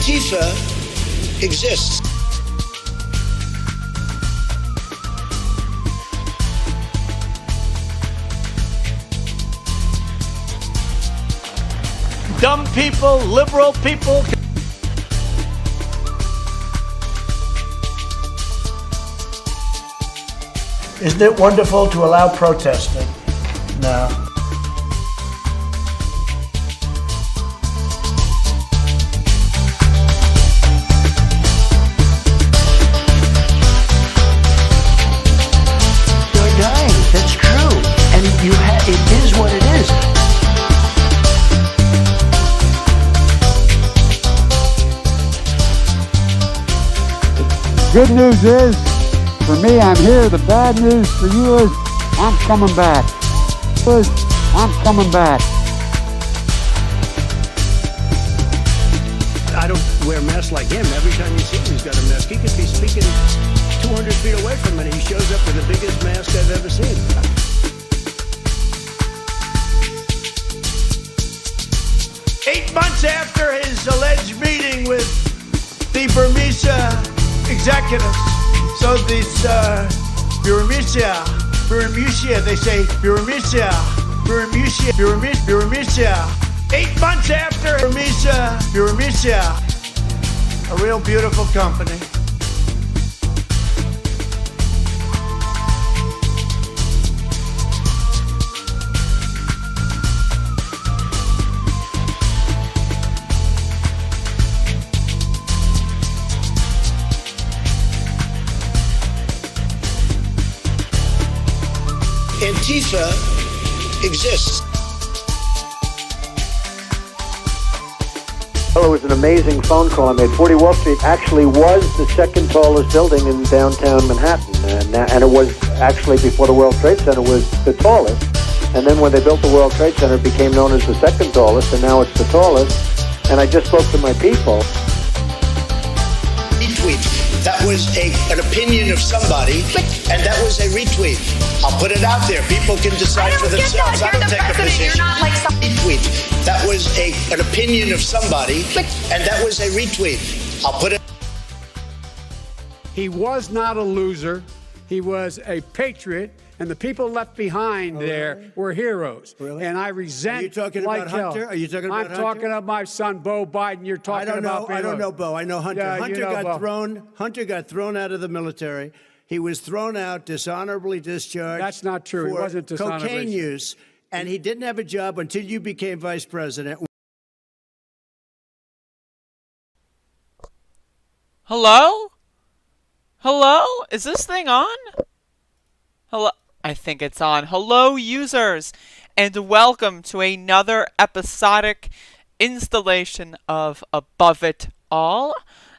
Antifa exists. Dumb people, liberal people. Isn't it wonderful to allow protesting? No. You're dying. That's true. And it is what it is. Good news is, for me, I'm here. The bad news for you is, I'm coming back. I'm coming back. I don't wear masks like him. Every time you see him, he's got a mask. He could be speaking 200 feet away from it. He shows up with the biggest mask I've ever seen. Eight months after his alleged meeting with the Burmese executives. So this Burmese, they say Burmese. 8 months after Burmese, a real beautiful company. Antifa exists. Well, it was an amazing phone call I made. 40 Wall Street actually was the second tallest building in downtown Manhattan. And it was actually, before the World Trade Center, was the tallest. And then when they built the World Trade Center, it became known as the second tallest, and now it's the tallest. And I just spoke to my people. Retweet. That was an opinion of somebody, and that was a retweet. I'll put it out there. People can decide for themselves. I don't take a position. You're not like some Retweet. That was an opinion of somebody, and that was a retweet. I'll put it. He was not a loser. He was a patriot, and the people left behind there were heroes. Really? And I resent. Are you talking like about hell. Hunter? Are you talking about Hunter? I'm talking about my son, Bo Biden. You're talking about. I don't know Bo. I know Hunter. Yeah, Hunter you know got Bo. thrown. Hunter got thrown out of the military. He was thrown out, dishonorably discharged. That's not true. He for wasn't dishonorably. cocaine use, and he didn't have a job until you became vice president. Hello? Hello? Is this thing on? Hello? I think it's on. Hello, users, and welcome to another episodic installation of Above It All.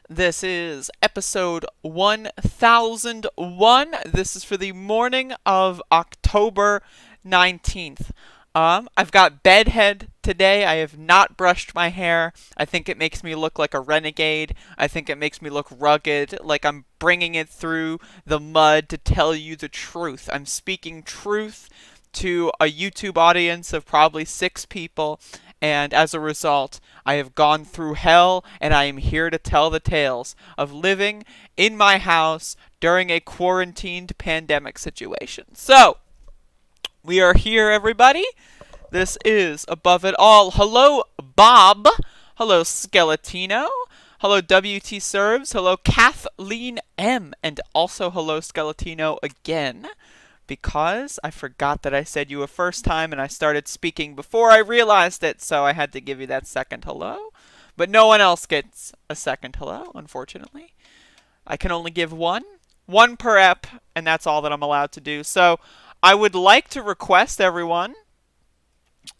This is episode 1001. This is for the morning of October 19th. I've got bedhead today. I have not brushed my hair. I think it makes me look like a renegade. I think it makes me look rugged, like I'm bringing it through the mud to tell you the truth. I'm speaking truth to a YouTube audience of probably 6 people, and as a result, I have gone through hell, and I am here to tell the tales of living in my house during a quarantined pandemic situation. So, we are here, everybody. This is Above It All. Hello, Bob. Hello, Skeletino. Hello, WT Serves. Hello, Kathleen M. And also hello, Skeletino again. Because I forgot that I said you a first time and I started speaking before I realized it, so I had to give you that second hello. But no one else gets a second hello, unfortunately. I can only give one per ep, and that's all that I'm allowed to do. So I would like to request everyone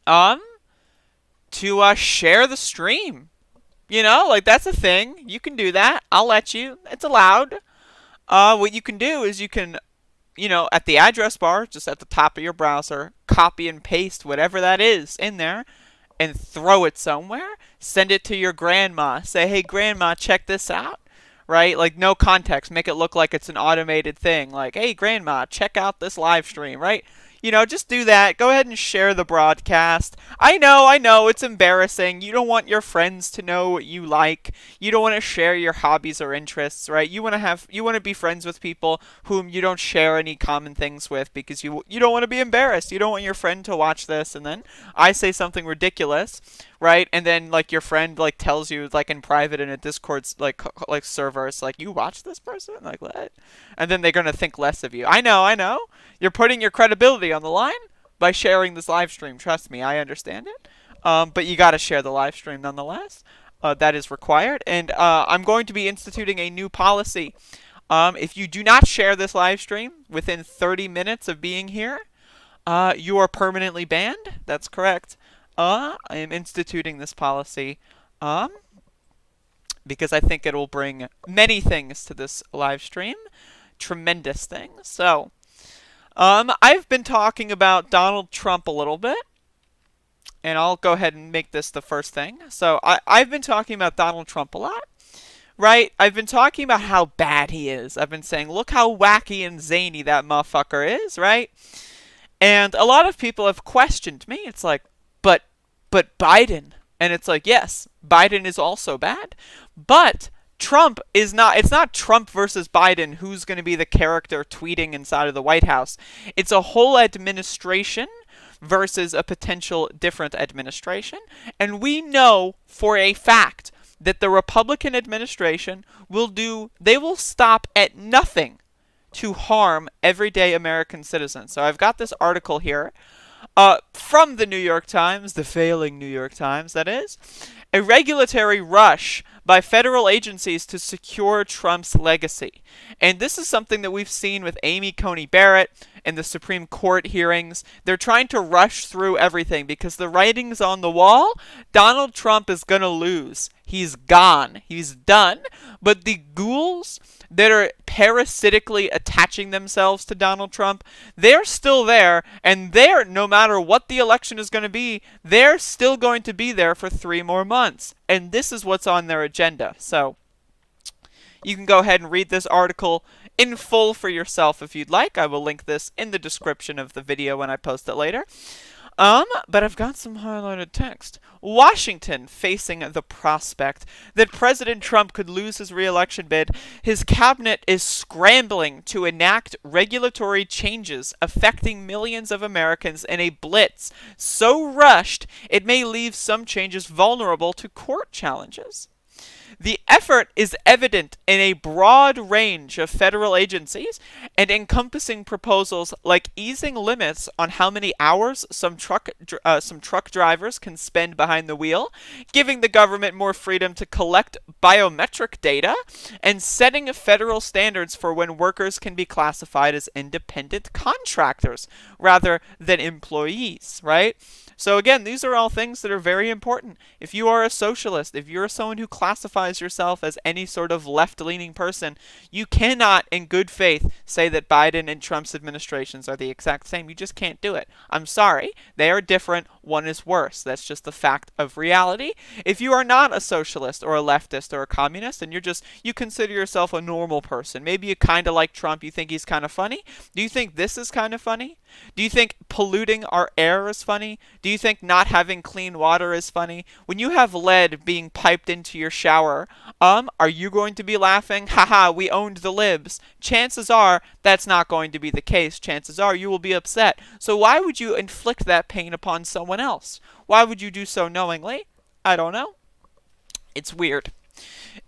to share the stream. You know, like that's a thing. You can do that. I'll let you. It's allowed. What you can do is you can, at the address bar, just at the top of your browser, copy and paste whatever that is in there and throw it somewhere. Send it to your grandma. Say, hey, grandma, check this out. Right? Like, no context. Make it look like it's an automated thing. Like, hey, grandma, check out this live stream, right? just do that. Go ahead and share the broadcast. I know, it's embarrassing. You don't want your friends to know what you like. You don't want to share your hobbies or interests, right? You want to be friends with people whom you don't share any common things with because you don't want to be embarrassed. You don't want your friend to watch this and then I say something ridiculous, right? And then like your friend like tells you like in private in a Discord's like server, it's like, you watch this person? Like what? And then they're gonna think less of you. I know. You're putting your credibility on the line by sharing this live stream. Trust me, I understand it. But you gotta share the live stream nonetheless. That is required. And I'm going to be instituting a new policy. If you do not share this live stream within 30 minutes of being here, you are permanently banned. That's correct. I am instituting this policy because I think it will bring many things to this live stream. Tremendous things. So, I've been talking about Donald Trump a little bit. And I'll go ahead and make this the first thing. So, I've been talking about Donald Trump a lot. Right? I've been talking about how bad he is. I've been saying, look how wacky and zany that motherfucker is, right? And a lot of people have questioned me. It's like, but Biden. And it's like, yes, Biden is also bad. But Trump is not, it's not Trump versus Biden who's going to be the character tweeting inside of the White House. It's a whole administration versus a potential different administration. And we know for a fact that the Republican administration they will stop at nothing to harm everyday American citizens. So I've got this article here from the New York Times, the failing New York Times, that is. A regulatory rush by federal agencies to secure Trump's legacy. And this is something that we've seen with Amy Coney Barrett in the Supreme Court hearings. They're trying to rush through everything because the writing's on the wall. Donald Trump is going to lose. He's gone. He's done. But the ghouls that are parasitically attaching themselves to Donald Trump, they're still there, and no matter what the election is going to be, they're still going to be there for 3 more months. And this is what's on their agenda. So you can go ahead and read this article in full for yourself if you'd like. I will link this in the description of the video when I post it later. But I've got some highlighted text. Washington facing the prospect that President Trump could lose his re-election bid. His cabinet is scrambling to enact regulatory changes affecting millions of Americans in a blitz so rushed it may leave some changes vulnerable to court challenges. The effort is evident in a broad range of federal agencies and encompassing proposals like easing limits on how many hours some truck drivers can spend behind the wheel, giving the government more freedom to collect biometric data, and setting federal standards for when workers can be classified as independent contractors rather than employees, right? So again, these are all things that are very important. If you are a socialist, if you're someone who classifies yourself as any sort of left-leaning person, you cannot, in good faith, say that Biden and Trump's administrations are the exact same. You just can't do it. I'm sorry. They are different. One is worse. That's just the fact of reality. If you are not a socialist or a leftist or a communist, and you consider yourself a normal person, maybe you kind of like Trump, you think he's kind of funny. Do you think this is kind of funny? Do you think polluting our air is funny? Do you think not having clean water is funny? When you have lead being piped into your shower, are you going to be laughing? Haha, we owned the libs. Chances are that's not going to be the case. Chances are you will be upset. So why would you inflict that pain upon someone else? Why would you do so knowingly? I don't know. It's weird.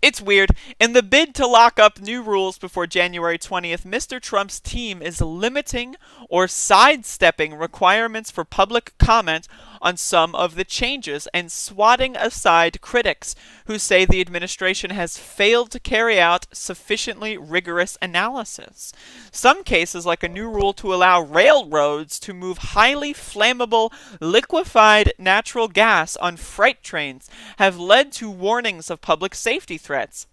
It's weird. In the bid to lock up new rules before January 20th, Mr. Trump's team is limiting or sidestepping requirements for public comment on some of the changes and swatting aside critics who say the administration has failed to carry out sufficiently rigorous analysis. Some cases, like a new rule to allow railroads to move highly flammable liquefied natural gas on freight trains, have led to warnings of public safety threats.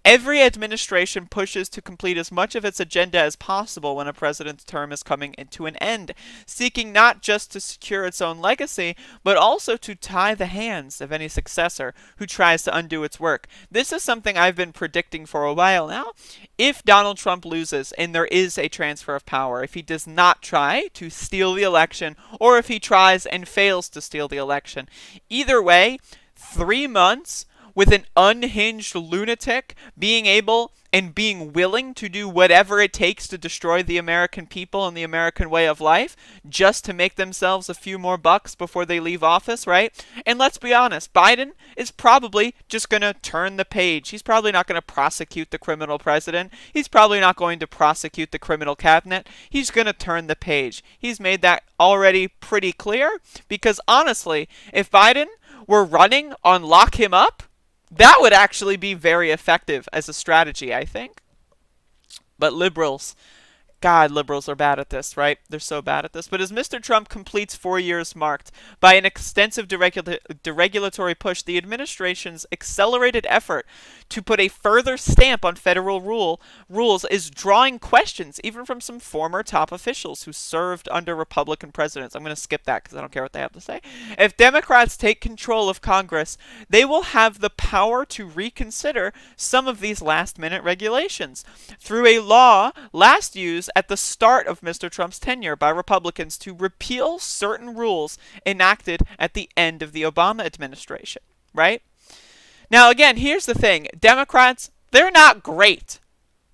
Every administration pushes to complete as much of its agenda as possible when a president's term is coming to an end, seeking not just to secure its own legacy, but also to tie the hands of any successor who tries to undo its work. This is something I've been predicting for a while now. If Donald Trump loses and there is a transfer of power, if he does not try to steal the election, or if he tries and fails to steal the election, either way, 3 months with an unhinged lunatic being able and being willing to do whatever it takes to destroy the American people and the American way of life just to make themselves a few more bucks before they leave office, right? And let's be honest, Biden is probably just going to turn the page. He's probably not going to prosecute the criminal president. He's probably not going to prosecute the criminal cabinet. He's going to turn the page. He's made that already pretty clear, because honestly, if Biden were running on lock him up, that would actually be very effective as a strategy, I think. But liberals, God, liberals are bad at this, right? They're so bad at this. But as Mr. Trump completes 4 years marked by an extensive deregulatory push, the administration's accelerated effort to put a further stamp on federal rules is drawing questions, even from some former top officials who served under Republican presidents. I'm going to skip that because I don't care what they have to say. If Democrats take control of Congress, they will have the power to reconsider some of these last-minute regulations through a law last used at the start of Mr. Trump's tenure by Republicans to repeal certain rules enacted at the end of the Obama administration, right? Now, again, here's the thing. Democrats, they're not great,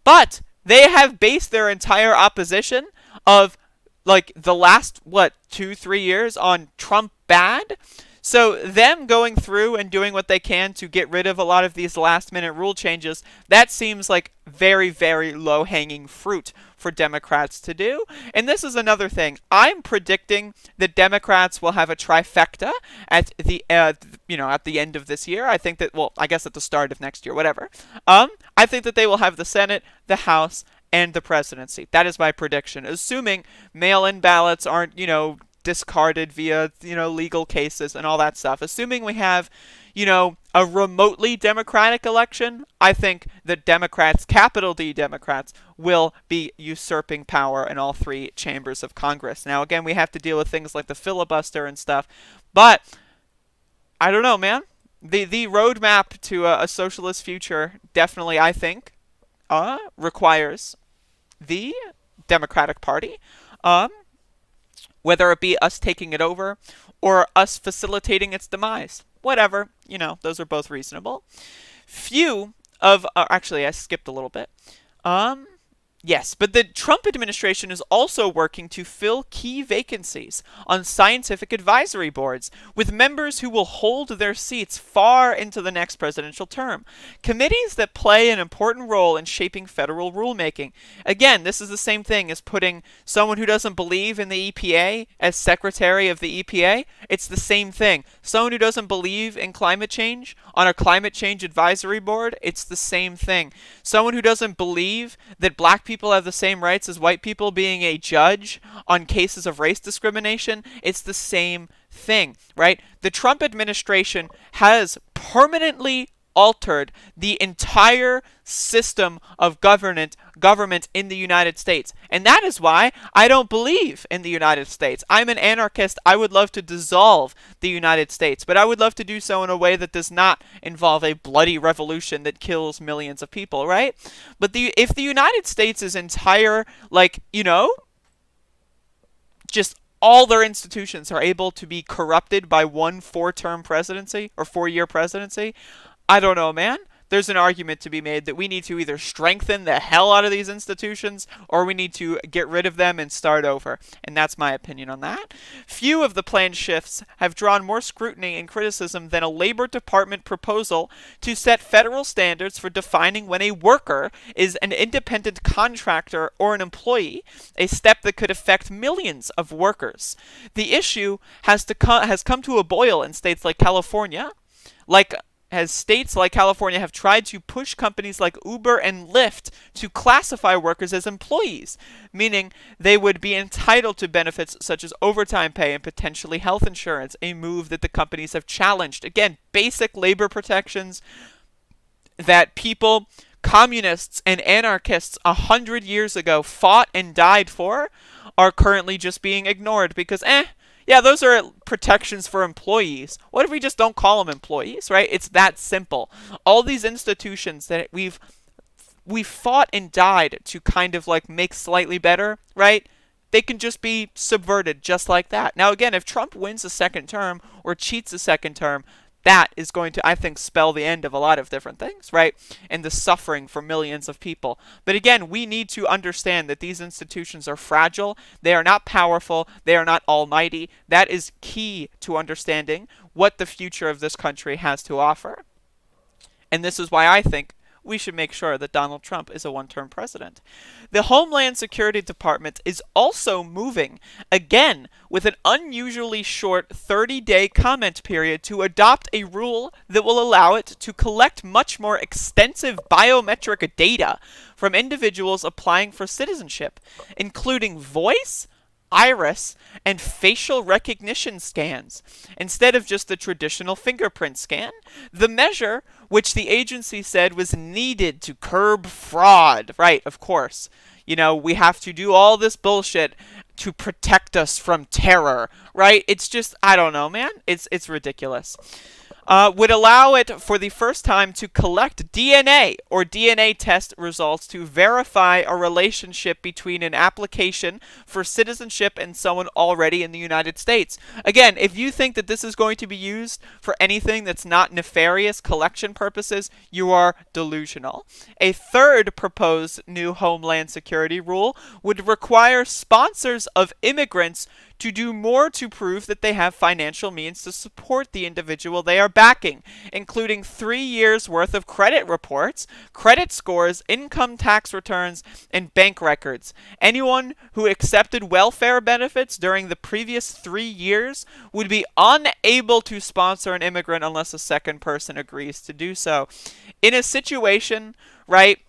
but they have based their entire opposition of, like, the last, 2-3 years on Trump bad. So them going through and doing what they can to get rid of a lot of these last-minute rule changes, that seems like very, very low-hanging fruit for Democrats to do. And this is another thing. I'm predicting that Democrats will have a trifecta at the at the end of this year. I think that, well, I guess at the start of next year, whatever. I think that they will have the Senate, the House, and the presidency. That is my prediction, assuming mail-in ballots aren't, discarded via, legal cases and all that stuff. Assuming we have, a remotely democratic election, I think that Democrats, capital D Democrats, will be usurping power in all 3 chambers of Congress. Now, again, we have to deal with things like the filibuster and stuff, but I don't know, man. The roadmap to a socialist future definitely, I think, requires the Democratic Party, whether it be us taking it over or us facilitating its demise. Whatever, those are both reasonable. Actually, I skipped a little bit. Yes, but the Trump administration is also working to fill key vacancies on scientific advisory boards with members who will hold their seats far into the next presidential term. Committees that play an important role in shaping federal rulemaking. Again, this is the same thing as putting someone who doesn't believe in the EPA as secretary of the EPA. It's the same thing. Someone who doesn't believe in climate change on a climate change advisory board, it's the same thing. Someone who doesn't believe that black people have the same rights as white people being a judge on cases of race discrimination, it's the same thing, right? The Trump administration has permanently altered the entire system of government in the United States. And that is why I don't believe in the United States. I'm an anarchist. I would love to dissolve the United States, but I would love to do so in a way that does not involve a bloody revolution that kills millions of people, right? But if the United States is entire, just all their institutions are able to be corrupted by one 4-term presidency or 4-year presidency, I don't know, man. There's an argument to be made that we need to either strengthen the hell out of these institutions or we need to get rid of them and start over. And that's my opinion on that. Few of the planned shifts have drawn more scrutiny and criticism than a Labor Department proposal to set federal standards for defining when a worker is an independent contractor or an employee, a step that could affect millions of workers. The issue has come to a boil in states like California, as states like California have tried to push companies like Uber and Lyft to classify workers as employees, meaning they would be entitled to benefits such as overtime pay and potentially health insurance, a move that the companies have challenged. Again, basic labor protections that people communists and anarchists 100 years ago fought and died for are currently just being ignored because, yeah, those are protections for employees. What if we just don't call them employees, right? It's that simple. All these institutions that we've fought and died to kind of like make slightly better, right? They can just be subverted just like that. Now, again, if Trump wins a second term or cheats a second term, that is going to, I think, spell the end of a lot of different things, right? And the suffering for millions of people. But again, we need to understand that these institutions are fragile. They are not powerful. They are not almighty. That is key to understanding what the future of this country has to offer. And this is why I think we should make sure that Donald Trump is a one-term president. The Homeland Security Department is also moving, again, with an unusually short 30-day comment period to adopt a rule that will allow it to collect much more extensive biometric data from individuals applying for citizenship, including voice, iris, and facial recognition scans, instead of just the traditional fingerprint scan. The measure, which the agency said was needed to curb fraud, right, of course. You know, we have to do all this bullshit to protect us from terror, right? It's just, I don't know, man. It's ridiculous. Would allow it for the first time to collect DNA or DNA test results to verify a relationship between an application for citizenship and someone already in the United States. Again, if you think that this is going to be used for anything that's not nefarious collection purposes, you are delusional. A third proposed new Homeland Security rule would require sponsors of immigrants to do more to prove that they have financial means to support the individual they are backing, including 3 years' worth of credit reports, credit scores, income tax returns, and bank records. Anyone who accepted welfare benefits during the previous 3 years would be unable to sponsor an immigrant unless a second person agrees to do so. In a situation, right,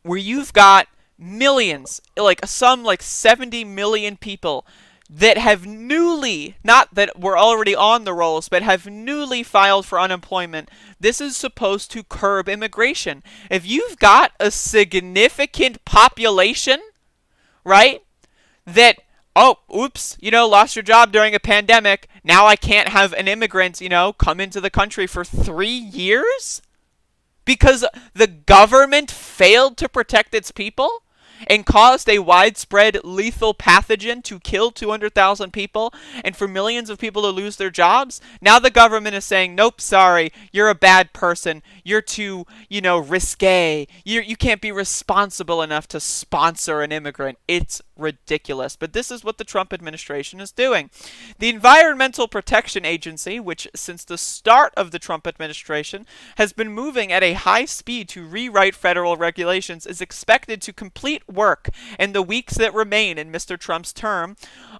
where you've got millions, like 70 million people that have newly, not that were already on the rolls, but have newly filed for unemployment, this is supposed to curb immigration. If you've got a significant population, right, that, oh, oops, lost your job during a pandemic, now I can't have an immigrant, come into the country for 3 years? Because the government failed to protect its people? And caused a widespread lethal pathogen to kill 200,000 people and for millions of people to lose their jobs? Now the government is saying, nope, sorry, you're a bad person. You're too, risque. You can't be responsible enough to sponsor an immigrant. It's ridiculous. But this is what the Trump administration is doing. The Environmental Protection Agency, which since the start of the Trump administration has been moving at a high speed to rewrite federal regulations, is expected to complete work in the weeks that remain in Mr. Trump's term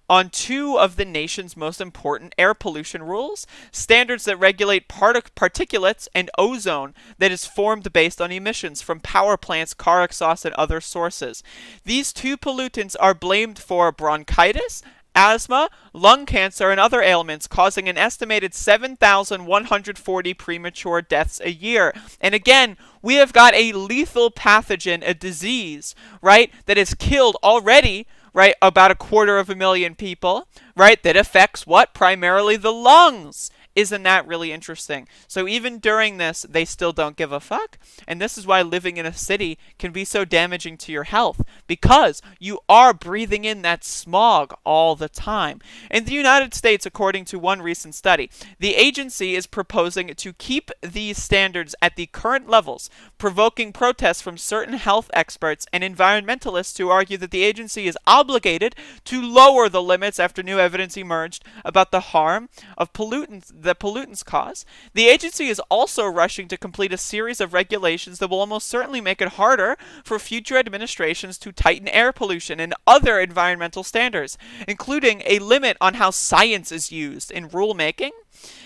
on 2 of the nation's most important air pollution rules, standards that regulate particulates and ozone that is formed based on emissions from power plants, car exhaust, and other sources. These 2 pollutants are blamed for bronchitis, asthma, lung cancer, and other ailments, causing an estimated 7,140 premature deaths a year. And again, we have got a lethal pathogen, a disease, right, that has killed already, right, about 250,000 people, right, that affects what? Primarily the lungs. Isn't that really interesting? So even during this, they still don't give a fuck. And this is why living in a city can be so damaging to your health, because you are breathing in that smog all the time. In the United States, according to one recent study, the agency is proposing to keep these standards at the current levels, provoking protests from certain health experts and environmentalists who argue that the agency is obligated to lower the limits after new evidence emerged about the harm of pollutants cause. The agency is also rushing to complete a series of regulations that will almost certainly make it harder for future administrations to tighten air pollution and other environmental standards, including a limit on how science is used in rulemaking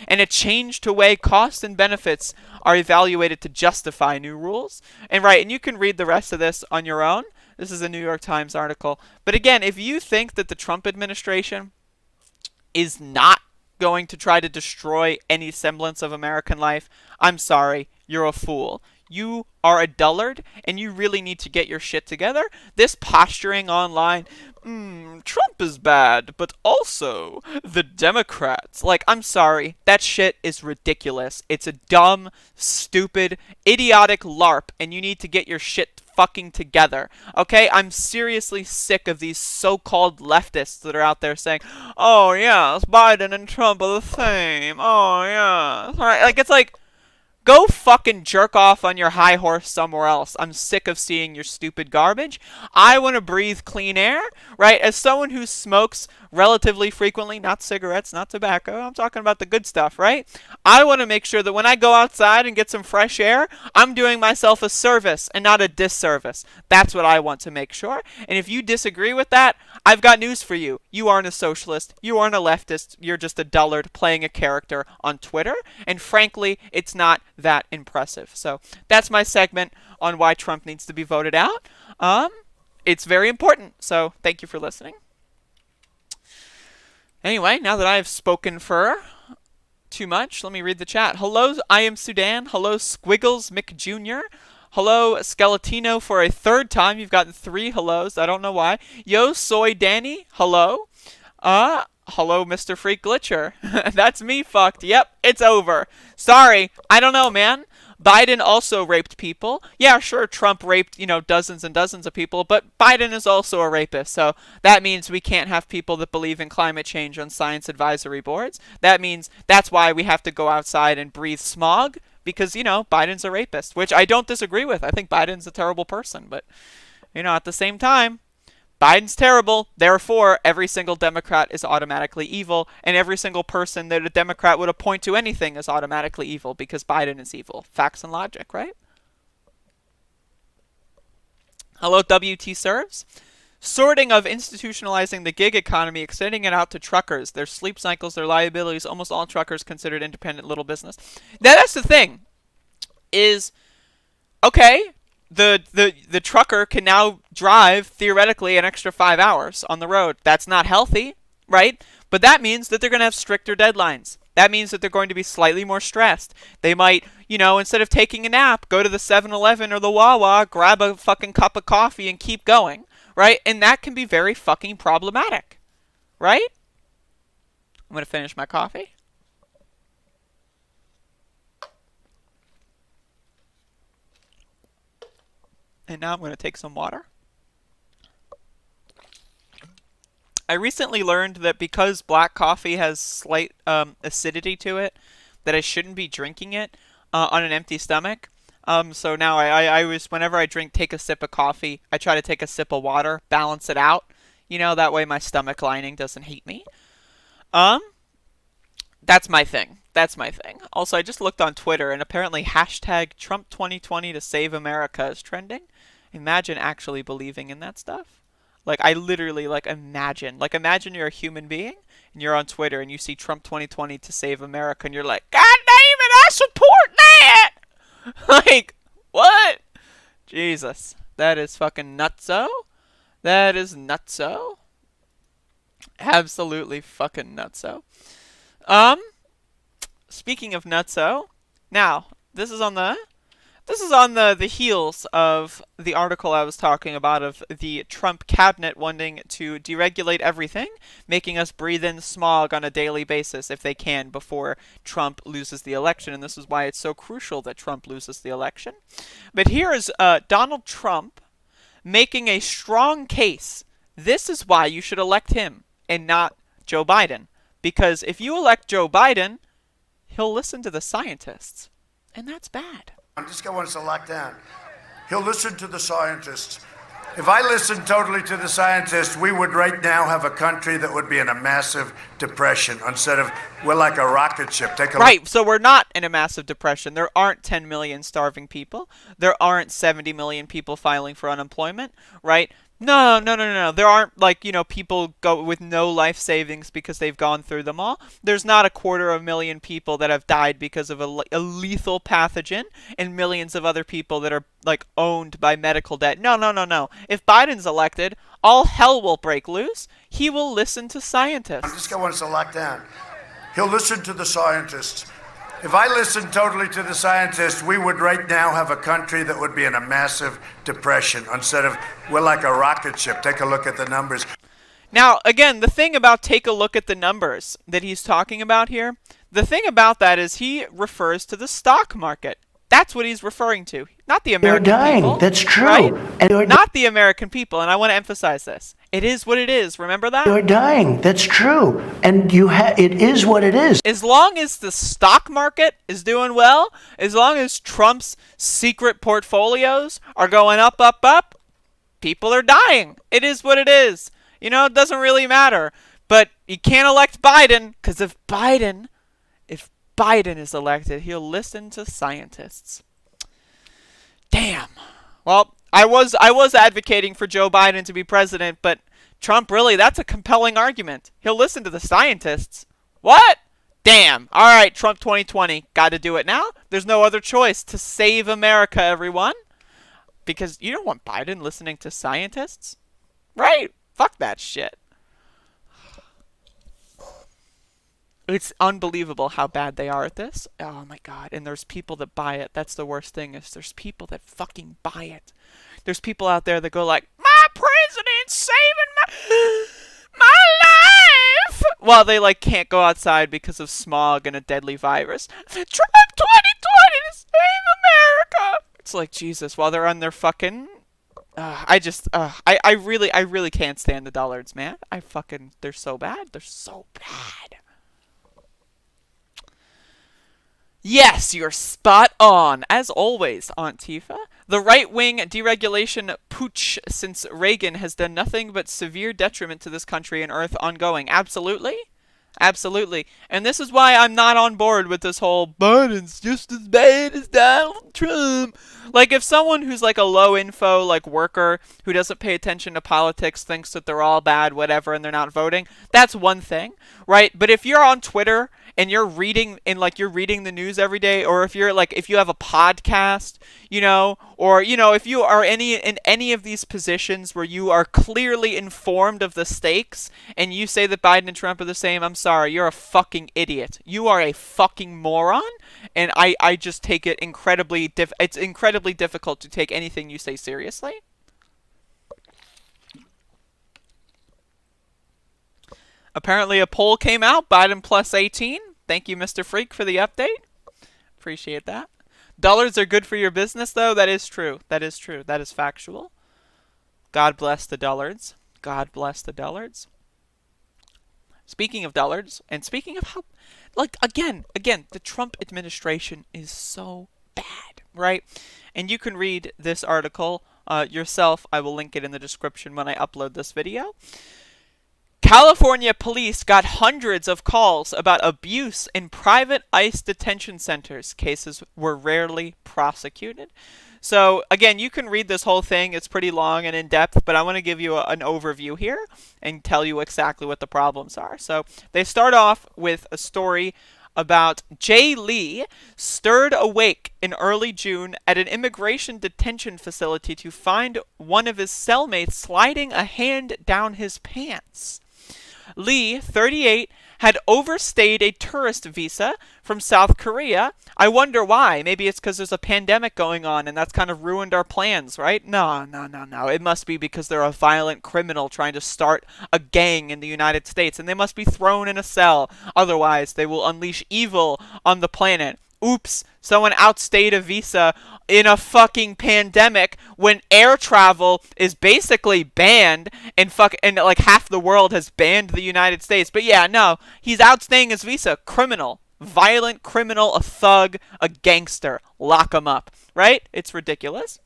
and a change to way costs and benefits are evaluated to justify new rules. And you can read the rest of this on your own. This is a New York Times article. But again, if you think that the Trump administration is not going to try to destroy any semblance of American life, I'm sorry, you're a fool. you are a dullard and you really need to get your shit together. This posturing online, Trump is bad, but also the Democrats. Like, I'm sorry, that shit is ridiculous. It's a dumb, stupid, idiotic LARP, and you need to get your shit fucking together. Okay? I'm seriously sick of these so-called leftists that are out there saying, oh yes, Biden and Trump are the same. Oh yeah. Right? Like, it's like, go fucking jerk off on your high horse somewhere else. I'm sick of seeing your stupid garbage. I want to breathe clean air, right? As someone who smokes relatively frequently, not cigarettes, not tobacco, I'm talking about the good stuff, right? I want to make sure that when I go outside and get some fresh air, I'm doing myself a service and not a disservice. That's what I want to make sure. And if you disagree with that, I've got news for you. You aren't a socialist. You aren't a leftist. You're just a dullard playing a character on Twitter. And frankly, it's not that impressive. So that's my segment on why Trump needs to be voted out. It's very important. So thank you for listening. Anyway, now that I have spoken for too much, let me read the chat. Hello, I am Sudan. Hello, Squiggles Mick Jr. Hello, Skeletino for a third time. You've gotten 3 hellos. I don't know why. Yo, Soy Danny. Hello. Hello, Mr. Freak Glitcher. That's me fucked. Yep, it's over. Sorry. I don't know, man. Biden also raped people. Yeah, sure, Trump raped, dozens and dozens of people, but Biden is also a rapist. So that means we can't have people that believe in climate change on science advisory boards. That means that's why we have to go outside and breathe smog, because, Biden's a rapist, which I don't disagree with. I think Biden's a terrible person, but, at the same time, Biden's terrible, therefore every single Democrat is automatically evil, and every single person that a Democrat would appoint to anything is automatically evil because Biden is evil. Facts and logic, right? Hello, WT Serves. Sorting of institutionalizing the gig economy, extending it out to truckers, their sleep cycles, their liabilities, almost all truckers considered independent little business. Now that's the thing, is, okay, the trucker can now drive, theoretically, an extra 5 hours on the road. That's not healthy, right? But that means that they're going to have stricter deadlines. That means that they're going to be slightly more stressed. They might, instead of taking a nap, go to the 7-Eleven or the Wawa, grab a fucking cup of coffee and keep going, right? And that can be very fucking problematic, right? I'm going to finish my coffee. And now I'm going to take some water. I recently learned that because black coffee has slight acidity to it, that I shouldn't be drinking it on an empty stomach. So now I always, whenever I take a sip of coffee, I try to take a sip of water, balance it out. That way my stomach lining doesn't hate me. That's my thing. Also, I just looked on Twitter, and apparently hashtag Trump 2020 to save America is trending. Imagine actually believing in that stuff. Like, I literally, imagine you're a human being, and you're on Twitter, and you see Trump 2020 to save America, and you're like, God damn it, I support that! Like, what? Jesus. That is fucking nutso. That is nutso. Absolutely fucking nutso. Speaking of nutso, now, this is on the heels of the article I was talking about of the Trump cabinet wanting to deregulate everything, making us breathe in smog on a daily basis if they can before Trump loses the election. And this is why it's so crucial that Trump loses the election. But here is Donald Trump making a strong case. This is why you should elect him and not Joe Biden. Because if you elect Joe Biden, he'll listen to the scientists. And that's bad. This guy wants to lock down. He'll listen to the scientists. If I listened totally to the scientists, we would right now have a country that would be in a massive depression. Instead of, we're like a rocket ship. Take a Right, so we're not in a massive depression. There aren't 10 million starving people. There aren't 70 million people filing for unemployment, right? No. There aren't, people go with no life savings because they've gone through them all. There's not 250,000 people that have died because of a lethal pathogen, and millions of other people that are, owned by medical debt. No. If Biden's elected, all hell will break loose. He will listen to scientists. This guy wants to lock down. He'll listen to the scientists. If I listened totally to the scientists, we would right now have a country that would be in a massive depression instead of we're like a rocket ship. Take a look at the numbers. Now, again, the thing about take a look at the numbers that he's talking about here, the thing about that is he refers to the stock market. That's what he's referring to, not the American You're dying. people. That's true. Right? And you're Not the American people, and I want to emphasize this. It is what it is. Remember that? You're dying. That's true. And it is what it is. As long as the stock market is doing well, as long as Trump's secret portfolios are going up, up, up, people are dying. It is what it is. You know, it doesn't really matter. But you can't elect Biden, because if Biden is elected, he'll listen to scientists. Damn. Well, I was advocating for Joe Biden to be president, but Trump, really, that's a compelling argument. He'll listen to the scientists. What? Damn. All right, Trump 2020. Got to do it now. There's no other choice to save America, everyone. Because you don't want Biden listening to scientists. Right? Fuck that shit. It's unbelievable how bad they are at this. Oh my god. And there's people that buy it. That's the worst thing, is there's people that fucking buy it. There's people out there that go like, my president's saving my life! Well, they like can't go outside because of smog and a deadly virus. Trump 2020 to save America! It's like, Jesus, while they're on their fucking... I really can't stand the dullards, man. They're so bad. They're so bad. Yes, you're spot on. As always, Aunt Tifa. The right-wing deregulation pooch since Reagan has done nothing but severe detriment to this country and Earth ongoing. Absolutely. Absolutely. And this is why I'm not on board with this whole Biden's just as bad as Donald Trump. Like, if someone who's like a low-info like worker who doesn't pay attention to politics thinks that they're all bad, whatever, and they're not voting, that's one thing, right? But if you're on Twitter and you're reading the news every day, or if you have a podcast, you know, or, you know, if you are in any of these positions where you are clearly informed of the stakes and you say that Biden and Trump are the same, I'm sorry, you're a fucking idiot. You are a fucking moron, and I just take it it's incredibly difficult to take anything you say seriously. Apparently a poll came out, Biden plus 18. Thank you, Mr. Freak, for the update. Appreciate that. Dollars are good for your business, though. That is true. That is true. That is factual. God bless the dullards. God bless the dullards. Speaking of dullards, and speaking of how, like, again, the Trump administration is so bad, right? And you can read this article yourself. I will link it in the description when I upload this video. California police got hundreds of calls about abuse in private ICE detention centers. Cases were rarely prosecuted. So, again, you can read this whole thing. It's pretty long and in-depth, but I want to give you an overview here and tell you exactly what the problems are. So, they start off with a story about Jay Lee stirred awake in early June at an immigration detention facility to find one of his cellmates sliding a hand down his pants. Lee, 38, had overstayed a tourist visa from South Korea. I wonder why. Maybe it's because there's a pandemic going on and that's kind of ruined our plans, right? No. It must be because they're a violent criminal trying to start a gang in the United States and they must be thrown in a cell. Otherwise, they will unleash evil on the planet. Oops, someone outstayed a visa in a fucking pandemic when air travel is basically banned and like half the world has banned the United States. But yeah, no, he's outstaying his visa. Criminal. Violent criminal, a thug, a gangster. Lock him up, right? It's ridiculous.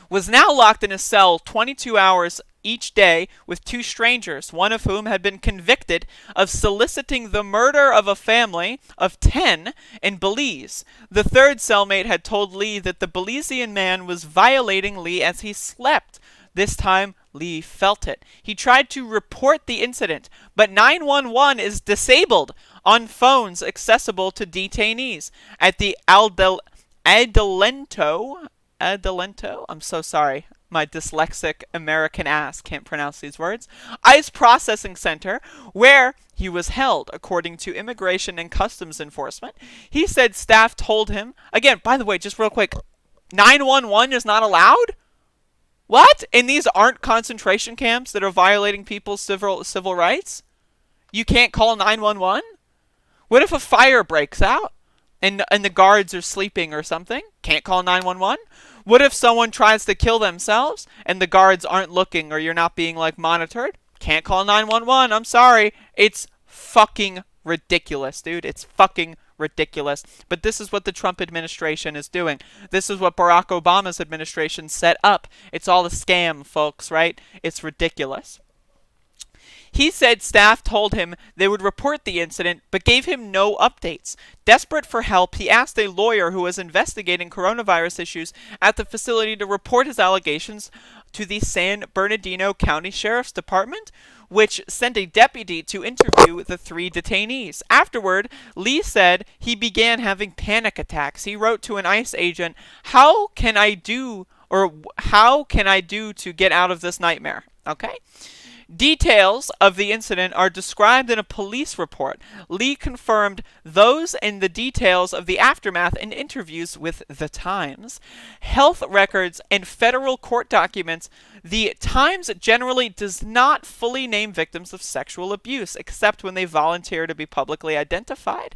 Was now locked in a cell 22 hours each day with two strangers, one of whom had been convicted of soliciting the murder of a family of 10 in Belize. The third cellmate had told Lee that the Belizean man was violating Lee as he slept. This time, Lee felt it. He tried to report the incident, but 911 is disabled on phones accessible to detainees. At the Adelento, I'm so sorry. My dyslexic American ass can't pronounce these words. ICE processing center where he was held, according to Immigration and Customs Enforcement. He said staff told him, again, by the way, just real quick, 911 is not allowed? What? And these aren't concentration camps that are violating people's civil rights? You can't call 911? What if a fire breaks out and the guards are sleeping or something? Can't call 911? What if someone tries to kill themselves and the guards aren't looking or you're not being like monitored? Can't call 911. I'm sorry. It's fucking ridiculous, dude. It's fucking ridiculous. But this is what the Trump administration is doing. This is what Barack Obama's administration set up. It's all a scam, folks, right? It's ridiculous. He said staff told him they would report the incident, but gave him no updates. Desperate for help, he asked a lawyer who was investigating coronavirus issues at the facility to report his allegations to the San Bernardino County Sheriff's Department, which sent a deputy to interview the 3 detainees. Afterward, Lee said he began having panic attacks. He wrote to an ICE agent, how can I do to get out of this nightmare? Okay. Details of the incident are described in a police report. Lee confirmed those and the details of the aftermath in interviews with The Times. Health records and federal court documents. The Times generally does not fully name victims of sexual abuse, except when they volunteer to be publicly identified.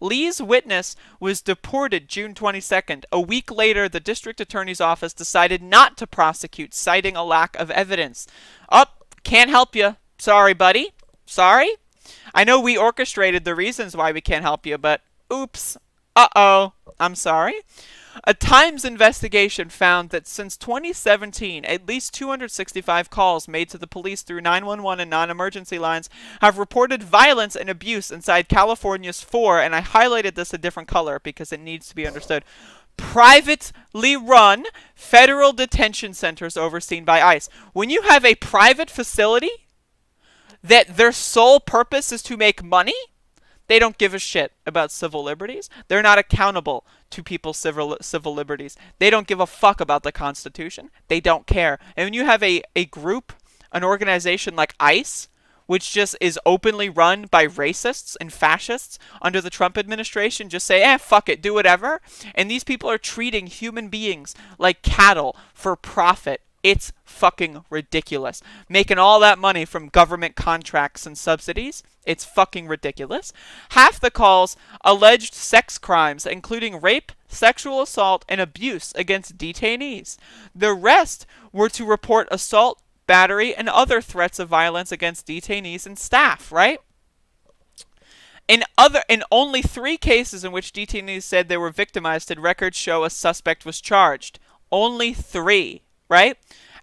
Lee's witness was deported June 22nd. A week later, the district attorney's office decided not to prosecute, citing a lack of evidence. Can't help you. Sorry, buddy. Sorry. I know we orchestrated the reasons why we can't help you, but oops. Uh-oh. I'm sorry. A Times investigation found that since 2017, at least 265 calls made to the police through 911 and non-emergency lines have reported violence and abuse inside California's 4, and I highlighted this a different color because it needs to be understood, privately run federal detention centers overseen by ICE. When you have a private facility that their sole purpose is to make money, they don't give a shit about civil liberties. They're not accountable to people's civil liberties. They don't give a fuck about the Constitution. They don't care. And when you have a group, an organization like ICE, which just is openly run by racists and fascists under the Trump administration, just say, fuck it, do whatever. And these people are treating human beings like cattle for profit. It's fucking ridiculous. Making all that money from government contracts and subsidies. It's fucking ridiculous. Half the calls alleged sex crimes, including rape, sexual assault, and abuse against detainees. The rest were to report assault, battery, and other threats of violence against detainees and staff, right? In only 3 cases in which detainees said they were victimized did records show a suspect was charged. Only 3, right?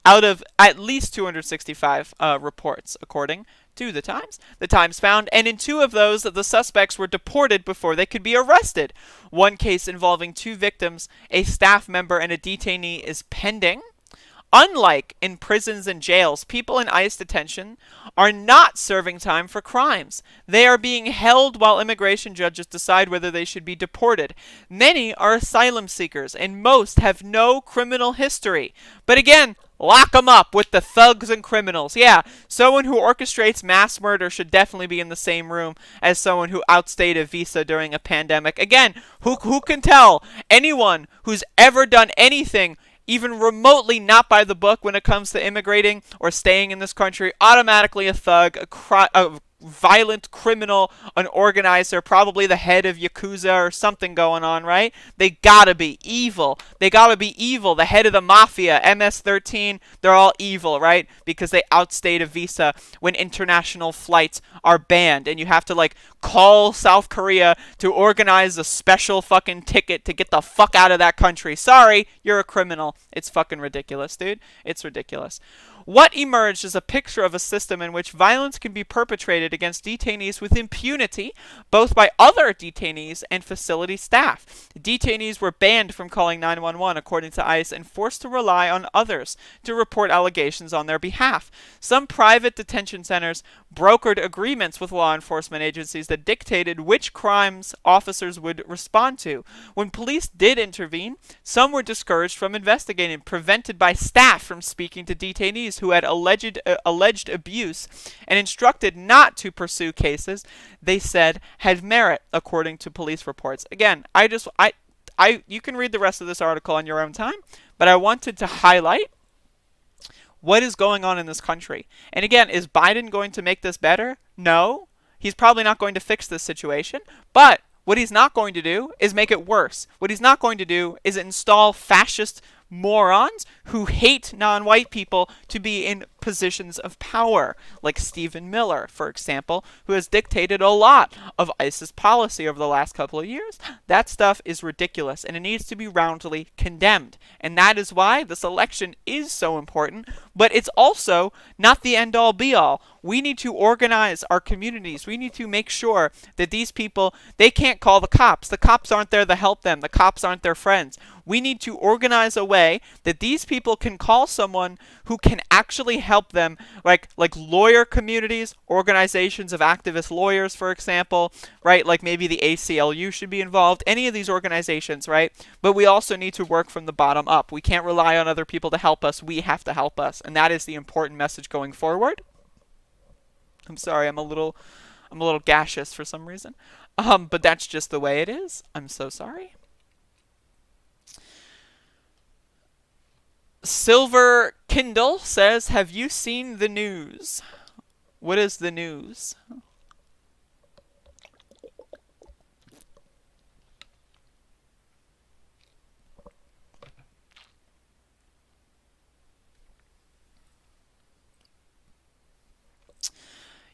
Out of at least 265 reports, according to The Times. The Times found, and in 2 of those, the suspects were deported before they could be arrested. One case involving 2 victims, a staff member and a detainee, is pending. Unlike in prisons and jails, people in ICE detention are not serving time for crimes. They are being held while immigration judges decide whether they should be deported. Many are asylum seekers, and most have no criminal history. But again, lock them up with the thugs and criminals. Yeah, someone who orchestrates mass murder should definitely be in the same room as someone who outstayed a visa during a pandemic. Again, who can tell? Anyone who's ever done anything even remotely not by the book when it comes to immigrating or staying in this country, automatically a thug, a violent criminal, an organizer, probably the head of Yakuza or something going on, right? They gotta be evil. They gotta be evil. The head of the mafia, MS-13, they're all evil, right? Because they outstayed a visa when international flights are banned and you have to call South Korea to organize a special fucking ticket to get the fuck out of that country. Sorry, you're a criminal. It's fucking ridiculous, dude. It's ridiculous. What emerged is a picture of a system in which violence can be perpetrated perpetrated against detainees with impunity, both by other detainees and facility staff. Detainees were banned from calling 911, according to ICE, and forced to rely on others to report allegations on their behalf. Some private detention centers brokered agreements with law enforcement agencies that dictated which crimes officers would respond to. When police did intervene, some were discouraged from investigating, prevented by staff from speaking to detainees who had alleged abuse, and instructed not to pursue cases they said had merit, according to police reports. Again, you can read the rest of this article on your own time, but I wanted to highlight what is going on in this country. And again, is Biden going to make this better? No. He's probably not going to fix this situation, but what he's not going to do is make it worse. What he's not going to do is install fascist morons who hate non-white people to be in positions of power, like Stephen Miller, for example, who has dictated a lot of ICE's policy over the last couple of years. That stuff is ridiculous, and it needs to be roundly condemned. And that is why this election is so important, but it's also not the end-all be-all. We need to organize our communities. We need to make sure that these people, they can't call the cops. The cops aren't there to help them. The cops aren't their friends. We need to organize a way that these people can call someone who can actually help them, like lawyer communities, organizations of activist lawyers, for example, right? Like maybe the ACLU should be involved, any of these organizations, right? But we also need to work from the bottom up. We can't rely on other people to help us. We have to help us. And that is the important message going forward. I'm sorry, I'm a little gaseous for some reason. But that's just the way it is. I'm so sorry. Silver Kindle says, have you seen the news? What is the news?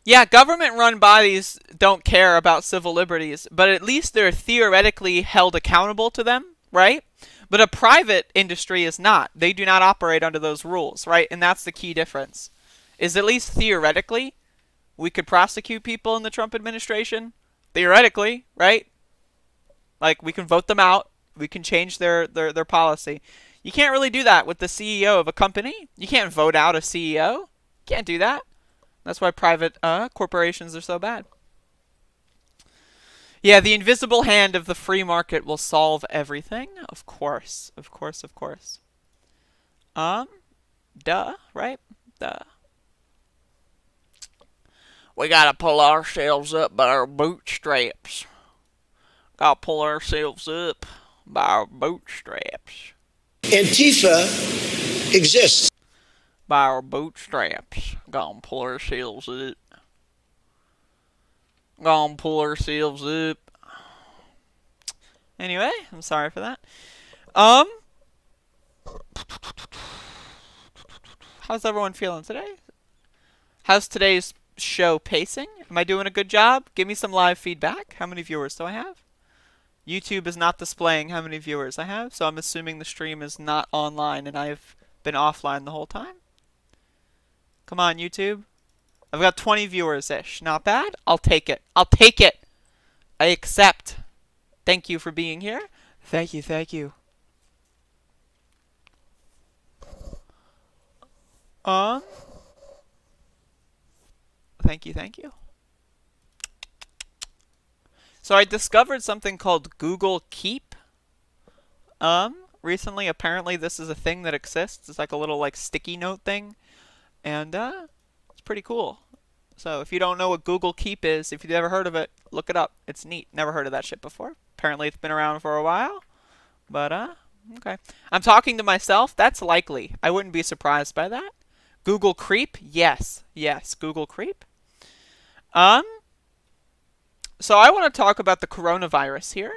Yeah, government-run bodies don't care about civil liberties, but at least they're theoretically held accountable to them, right? But a private industry is not. They do not operate under those rules, right? And that's the key difference. Is at least theoretically, we could prosecute people in the Trump administration. Theoretically, right? Like, we can vote them out. We can change their policy. You can't really do that with the CEO of a company. You can't vote out a CEO. You can't do that. That's why private corporations are so bad. Yeah, the invisible hand of the free market will solve everything. Of course. Of course, of course. Duh, right? Duh. We gotta pull ourselves up by our bootstraps. Gotta pull ourselves up by our bootstraps. Antifa exists. By our bootstraps. Gotta pull ourselves up. Gonna pull ourselves up. Anyway, I'm sorry for that. How's everyone feeling today? How's today's show pacing? Am I doing a good job? Give me some live feedback. How many viewers do I have? YouTube is not displaying how many viewers I have, so I'm assuming the stream is not online and I've been offline the whole time. Come on, YouTube. I've got 20 viewers-ish. Not bad. I'll take it. I'll take it. I accept. Thank you for being here. Thank you, thank you. Thank you, thank you. So I discovered something called Google Keep. Recently, apparently this is a thing that exists. It's like a little sticky note thing. And, it's pretty cool. So if you don't know what Google Keep is, if you've never heard of it, look it up. It's neat. Never heard of that shit before. Apparently it's been around for a while. But, okay. I'm talking to myself. That's likely. I wouldn't be surprised by that. Google Creep? Yes. Yes. Google Creep. So I want to talk about the coronavirus here.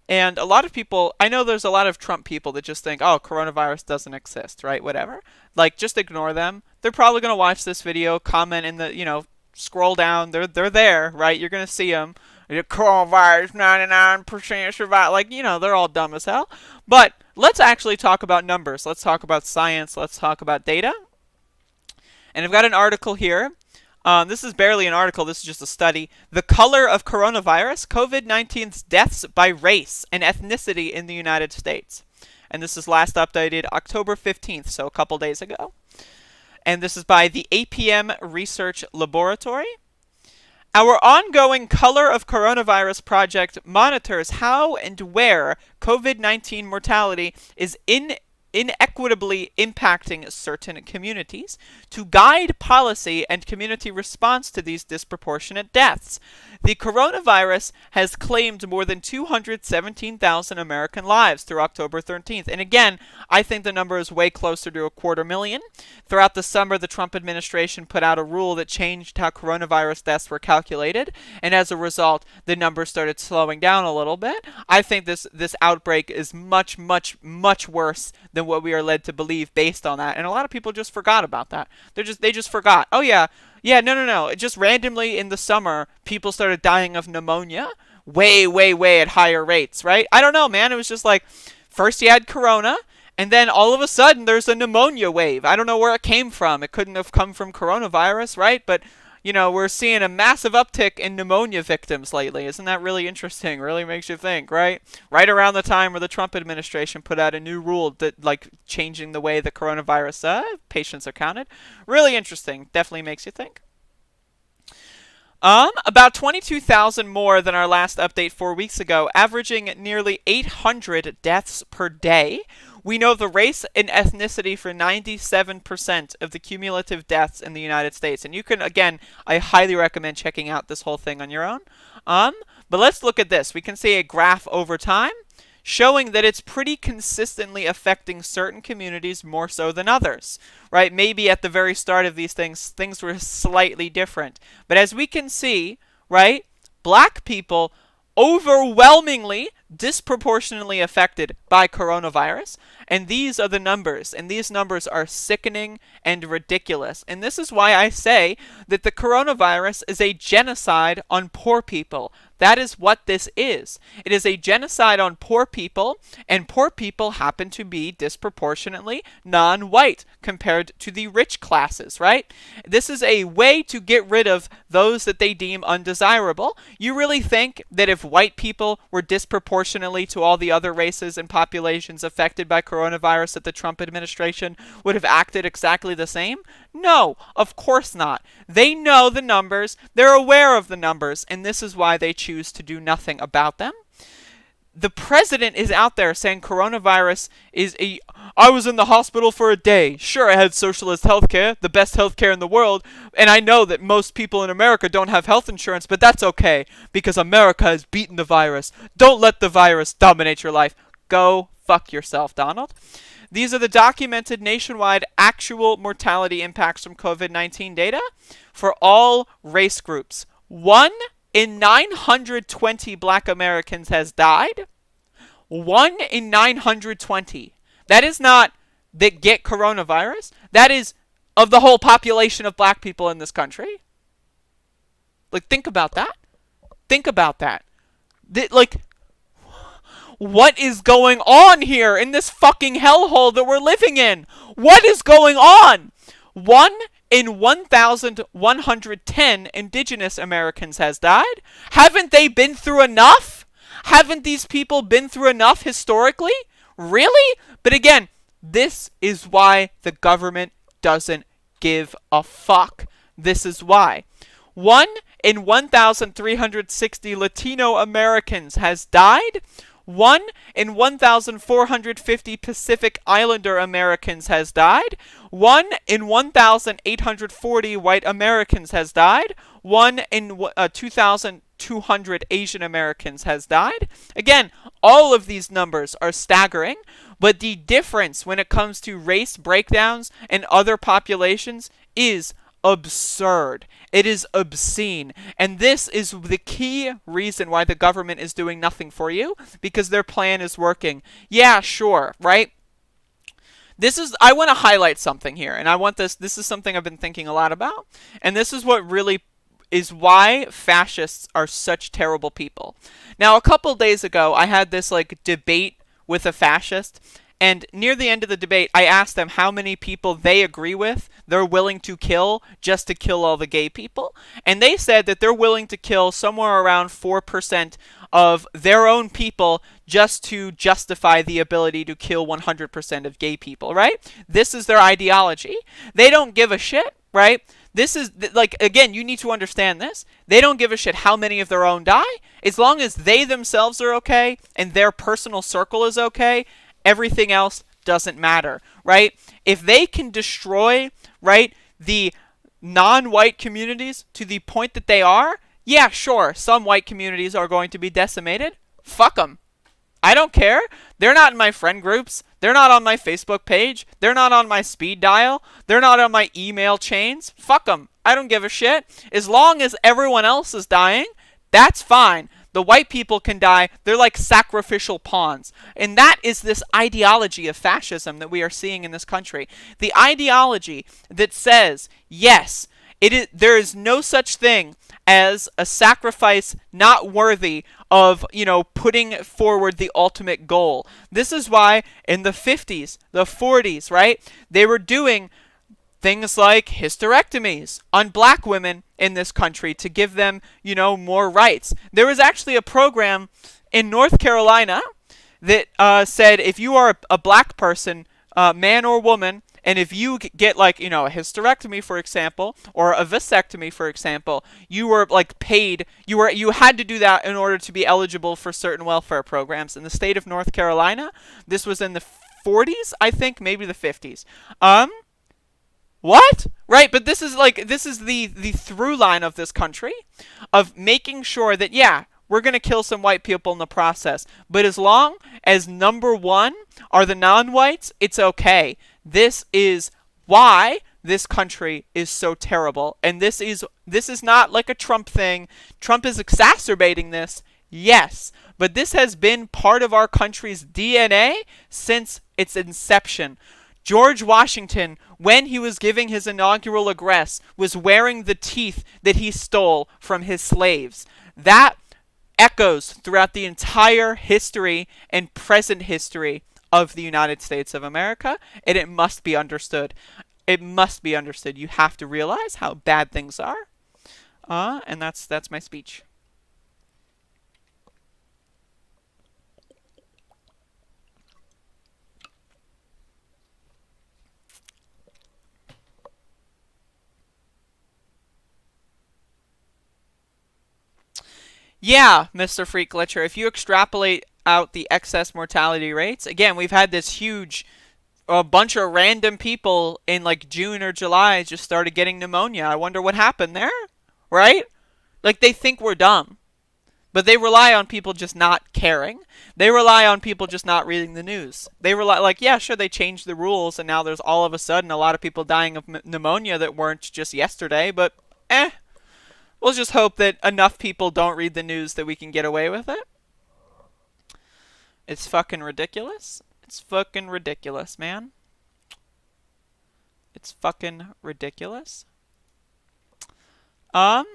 And a lot of people, I know there's a lot of Trump people that just think, oh, coronavirus doesn't exist, right? Whatever. Like, just ignore them. They're probably going to watch this video, comment in the, scroll down. They're there, right? You're going to see them. Coronavirus, 99% survive. They're all dumb as hell. But let's actually talk about numbers. Let's talk about science. Let's talk about data. And I've got an article here This is barely an article. This is just a study. The color of coronavirus, COVID-19's deaths by race and ethnicity in the United States. And this is last updated October 15th, so a couple days ago. And this is by the APM Research Laboratory. Our ongoing Color of Coronavirus project monitors how and where COVID-19 mortality is inequitably impacting certain communities to guide policy and community response to these disproportionate deaths. The coronavirus has claimed more than 217,000 American lives through October 13th. And again, I think the number is way closer to 250,000. Throughout the summer, the Trump administration put out a rule that changed how coronavirus deaths were calculated. And as a result, the numbers started slowing down a little bit. I think this outbreak is much, much, much worse than what we are led to believe based on that. And a lot of people just forgot about that. They just forgot. Oh yeah, no. It just randomly in the summer, people started dying of pneumonia way at higher rates, right? I don't know, man. It was just like, first you had corona, and then all of a sudden there's a pneumonia wave. I don't know where it came from. It couldn't have come from coronavirus, right? But we're seeing a massive uptick in pneumonia victims lately. Isn't that really interesting? Really makes you think, right? Right around the time where the Trump administration put out a new rule that, changing the way the coronavirus patients are counted. Really interesting. Definitely makes you think. About 22,000 more than our last update 4 weeks ago, averaging nearly 800 deaths per day. We know the race and ethnicity for 97% of the cumulative deaths in the United States. And you can, again, I highly recommend checking out this whole thing on your own. But let's look at this. We can see a graph over time showing that it's pretty consistently affecting certain communities more so than others, right? Maybe at the very start of these things were slightly different. But as we can see, right, black people overwhelmingly, disproportionately affected by coronavirus. And these are the numbers. And these numbers are sickening and ridiculous. And this is why I say that the coronavirus is a genocide on poor people. That is what this is. It is a genocide on poor people, and poor people happen to be disproportionately non-white compared to the rich classes, right? This is a way to get rid of those that they deem undesirable. You really think that if white people were disproportionately to all the other races and populations affected by coronavirus that the Trump administration would have acted exactly the same? No, of course not. They know the numbers, they're aware of the numbers, and this is why they choose to do nothing about them. The president is out there saying coronavirus is I was in the hospital for a day. Sure, I had socialist healthcare, the best healthcare in the world, and I know that most people in America don't have health insurance, but that's okay, because America has beaten the virus. Don't let the virus dominate your life. Go fuck yourself, Donald. These are the documented nationwide actual mortality impacts from COVID-19 data for all race groups. 1 in 920 black Americans has died. 1 in 920. That is not that get coronavirus. That is of the whole population of black people in this country. Think about that. Think about that. What is going on here in this fucking hellhole that we're living in? What is going on? 1 in 1,110 indigenous Americans has died. Haven't they been through enough? Haven't these people been through enough historically? Really? But again, this is why the government doesn't give a fuck. This is why. 1 in 1,360 Latino Americans has died. 1 in 1,450 Pacific Islander Americans has died. 1 in 1,840 white Americans has died. 1 in 2,200 Asian Americans has died. Again, all of these numbers are staggering, but the difference when it comes to race breakdowns and other populations is absurd. It is obscene. And this is the key reason why the government is doing nothing for you, because their plan is working. Yeah, sure, right? I want to highlight something here, and this is something I've been thinking a lot about, and this is what really is why fascists are such terrible people. Now, a couple days ago, I had this debate with a fascist, And near the end of the debate, I asked them how many people they agree with they're willing to kill just to kill all the gay people. And they said that they're willing to kill somewhere around 4% of their own people just to justify the ability to kill 100% of gay people, right? This is their ideology. They don't give a shit, right? This is, like, again, you need to understand this. They don't give a shit how many of their own die. As long as they themselves are okay and their personal circle is okay, everything else doesn't matter, right? If they can destroy, right, the non-white communities to the point that they are, yeah, sure, some white communities are going to be decimated. Fuck them. I don't care. They're not in my friend groups. They're not on my Facebook page. They're not on my speed dial. They're not on my email chains. Fuck them. I don't give a shit. As long as everyone else is dying, that's fine. The white people can die. They're like sacrificial pawns. And that is this ideology of fascism that we are seeing in this country. The ideology that says, yes, there is no such thing as a sacrifice not worthy of, putting forward the ultimate goal. This is why in the 50s, the 40s, right, they were doing things like hysterectomies on black women in this country to give them, more rights. There was actually a program in North Carolina that said if you are a black person, man or woman, and if you get, like, a hysterectomy, for example, or a vasectomy, for example, you were, like, paid. You had to do that in order to be eligible for certain welfare programs. In the state of North Carolina, this was in the 40s, I think, maybe the 50s. What? Right, but this is the through line of this country, of making sure that, yeah, we're going to kill some white people in the process. But as long as number one are the non-whites, it's okay. This is why this country is so terrible. And this is not like a Trump thing. Trump is exacerbating this, yes. But this has been part of our country's DNA since its inception. George Washington, when he was giving his inaugural address, was wearing the teeth that he stole from his slaves. That echoes throughout the entire history and present history of the United States of America, and it must be understood. It must be understood. You have to realize how bad things are. And that's my speech. Yeah, Mr. Freak Glitcher, if you extrapolate out the excess mortality rates, again, we've had this huge, a bunch of random people in like June or July just started getting pneumonia. I wonder what happened there, right? Like, they think we're dumb, but they rely on people just not caring. They rely on people just not reading the news. They rely, like, yeah, sure, they changed the rules, and now there's all of a sudden a lot of people dying of pneumonia that weren't just yesterday, but we'll just hope that enough people don't read the news that we can get away with it. It's fucking ridiculous. It's fucking ridiculous, man. It's fucking ridiculous. I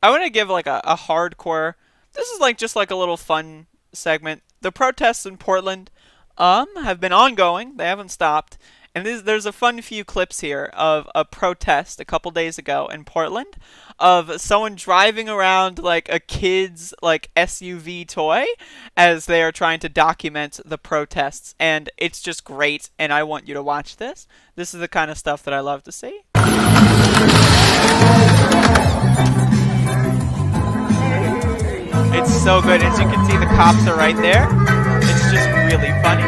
want to give like a hardcore. This is like just like a little fun segment. The protests in Portland have been ongoing. They haven't stopped. And there's a fun few clips here of a protest a couple days ago in Portland of someone driving around like a kid's like SUV toy as they are trying to document the protests. And it's just great, and I want you to watch this. This is the kind of stuff that I love to see. It's so good. As you can see, the cops are right there. It's just really funny.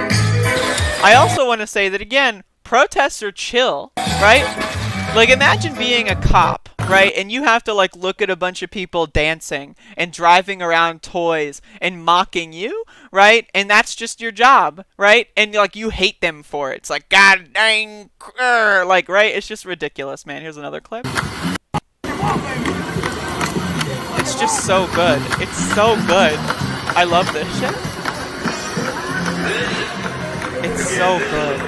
I also want to say that, again, protests are chill, right? Like, imagine being a cop, right? And you have to, like, look at a bunch of people dancing and driving around toys and mocking you, right? And that's just your job, right? And, like, you hate them for it. It's like, God dang, like, right? It's just ridiculous, man. Here's another clip. It's just so good. It's so good. I love this shit. It's so good.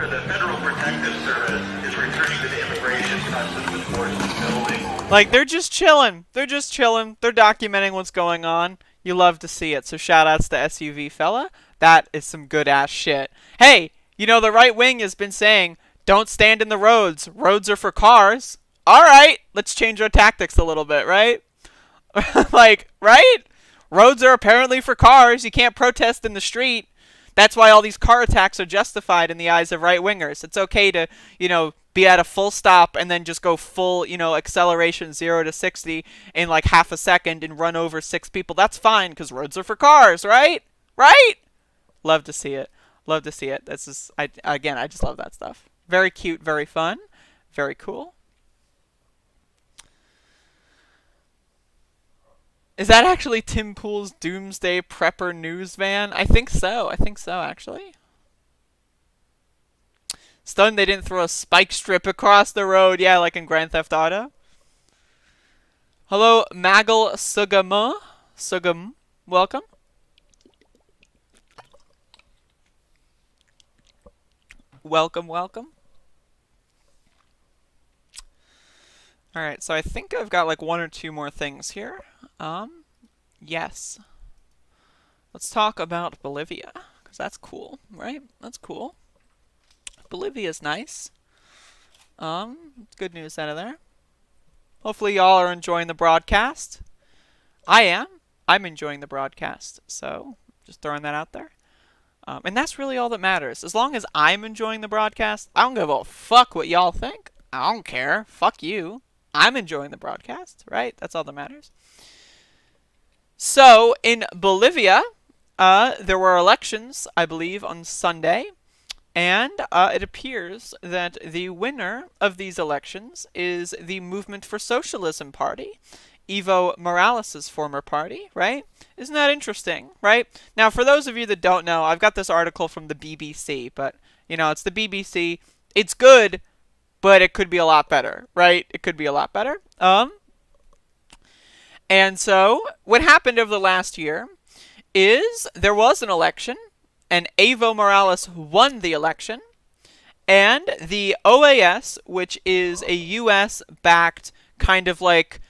The Federal Protective Service is returning to the Immigration Customs Enforcement building Like, they're just chilling. They're just chilling. They're documenting what's going on. You love to see it. So shout outs to SUV fella. That is some good ass shit. Hey, you know, the right wing has been saying, don't stand in the roads. Roads are for cars. All right, let's change our tactics a little bit, right? Like, right? Roads are apparently for cars. You can't protest in the street. That's why all these car attacks are justified in the eyes of right-wingers. It's okay to, you know, be at a full stop and then just go full, you know, acceleration 0 to 60 in like half a second and run over 6 people. That's fine because roads are for cars, right? Right? Love to see it. Love to see it. This is, I just love that stuff. Very cute, very fun, very cool. Is that actually Tim Pool's Doomsday Prepper news van? I think so. I think so, actually. Stunned they didn't throw a spike strip across the road. Yeah, like in Grand Theft Auto. Hello, Maggle Sugama. Sugam. Welcome. Welcome, welcome. Alright, so I think I've got like 1 or 2 more things here. Yes. Let's talk about Bolivia, because that's cool, right? That's cool. Bolivia's nice. Good news out of there. Hopefully y'all are enjoying the broadcast. I am. I'm enjoying the broadcast, so just throwing that out there. And that's really all that matters. As long as I'm enjoying the broadcast, I don't give a fuck what y'all think. I don't care. Fuck you. I'm enjoying the broadcast, right? That's all that matters. So, in Bolivia, there were elections, I believe, on Sunday. And it appears that the winner of these elections is the Movement for Socialism Party, Evo Morales' former party, right? Isn't that interesting, right? Now, for those of you that don't know, I've got this article from the BBC, but, you know, it's the BBC. It's good, but it could be a lot better, right? It could be a lot better. And so, what happened over the last year is there was an election, and Evo Morales won the election, and the OAS, which is a U.S.-backed kind of like,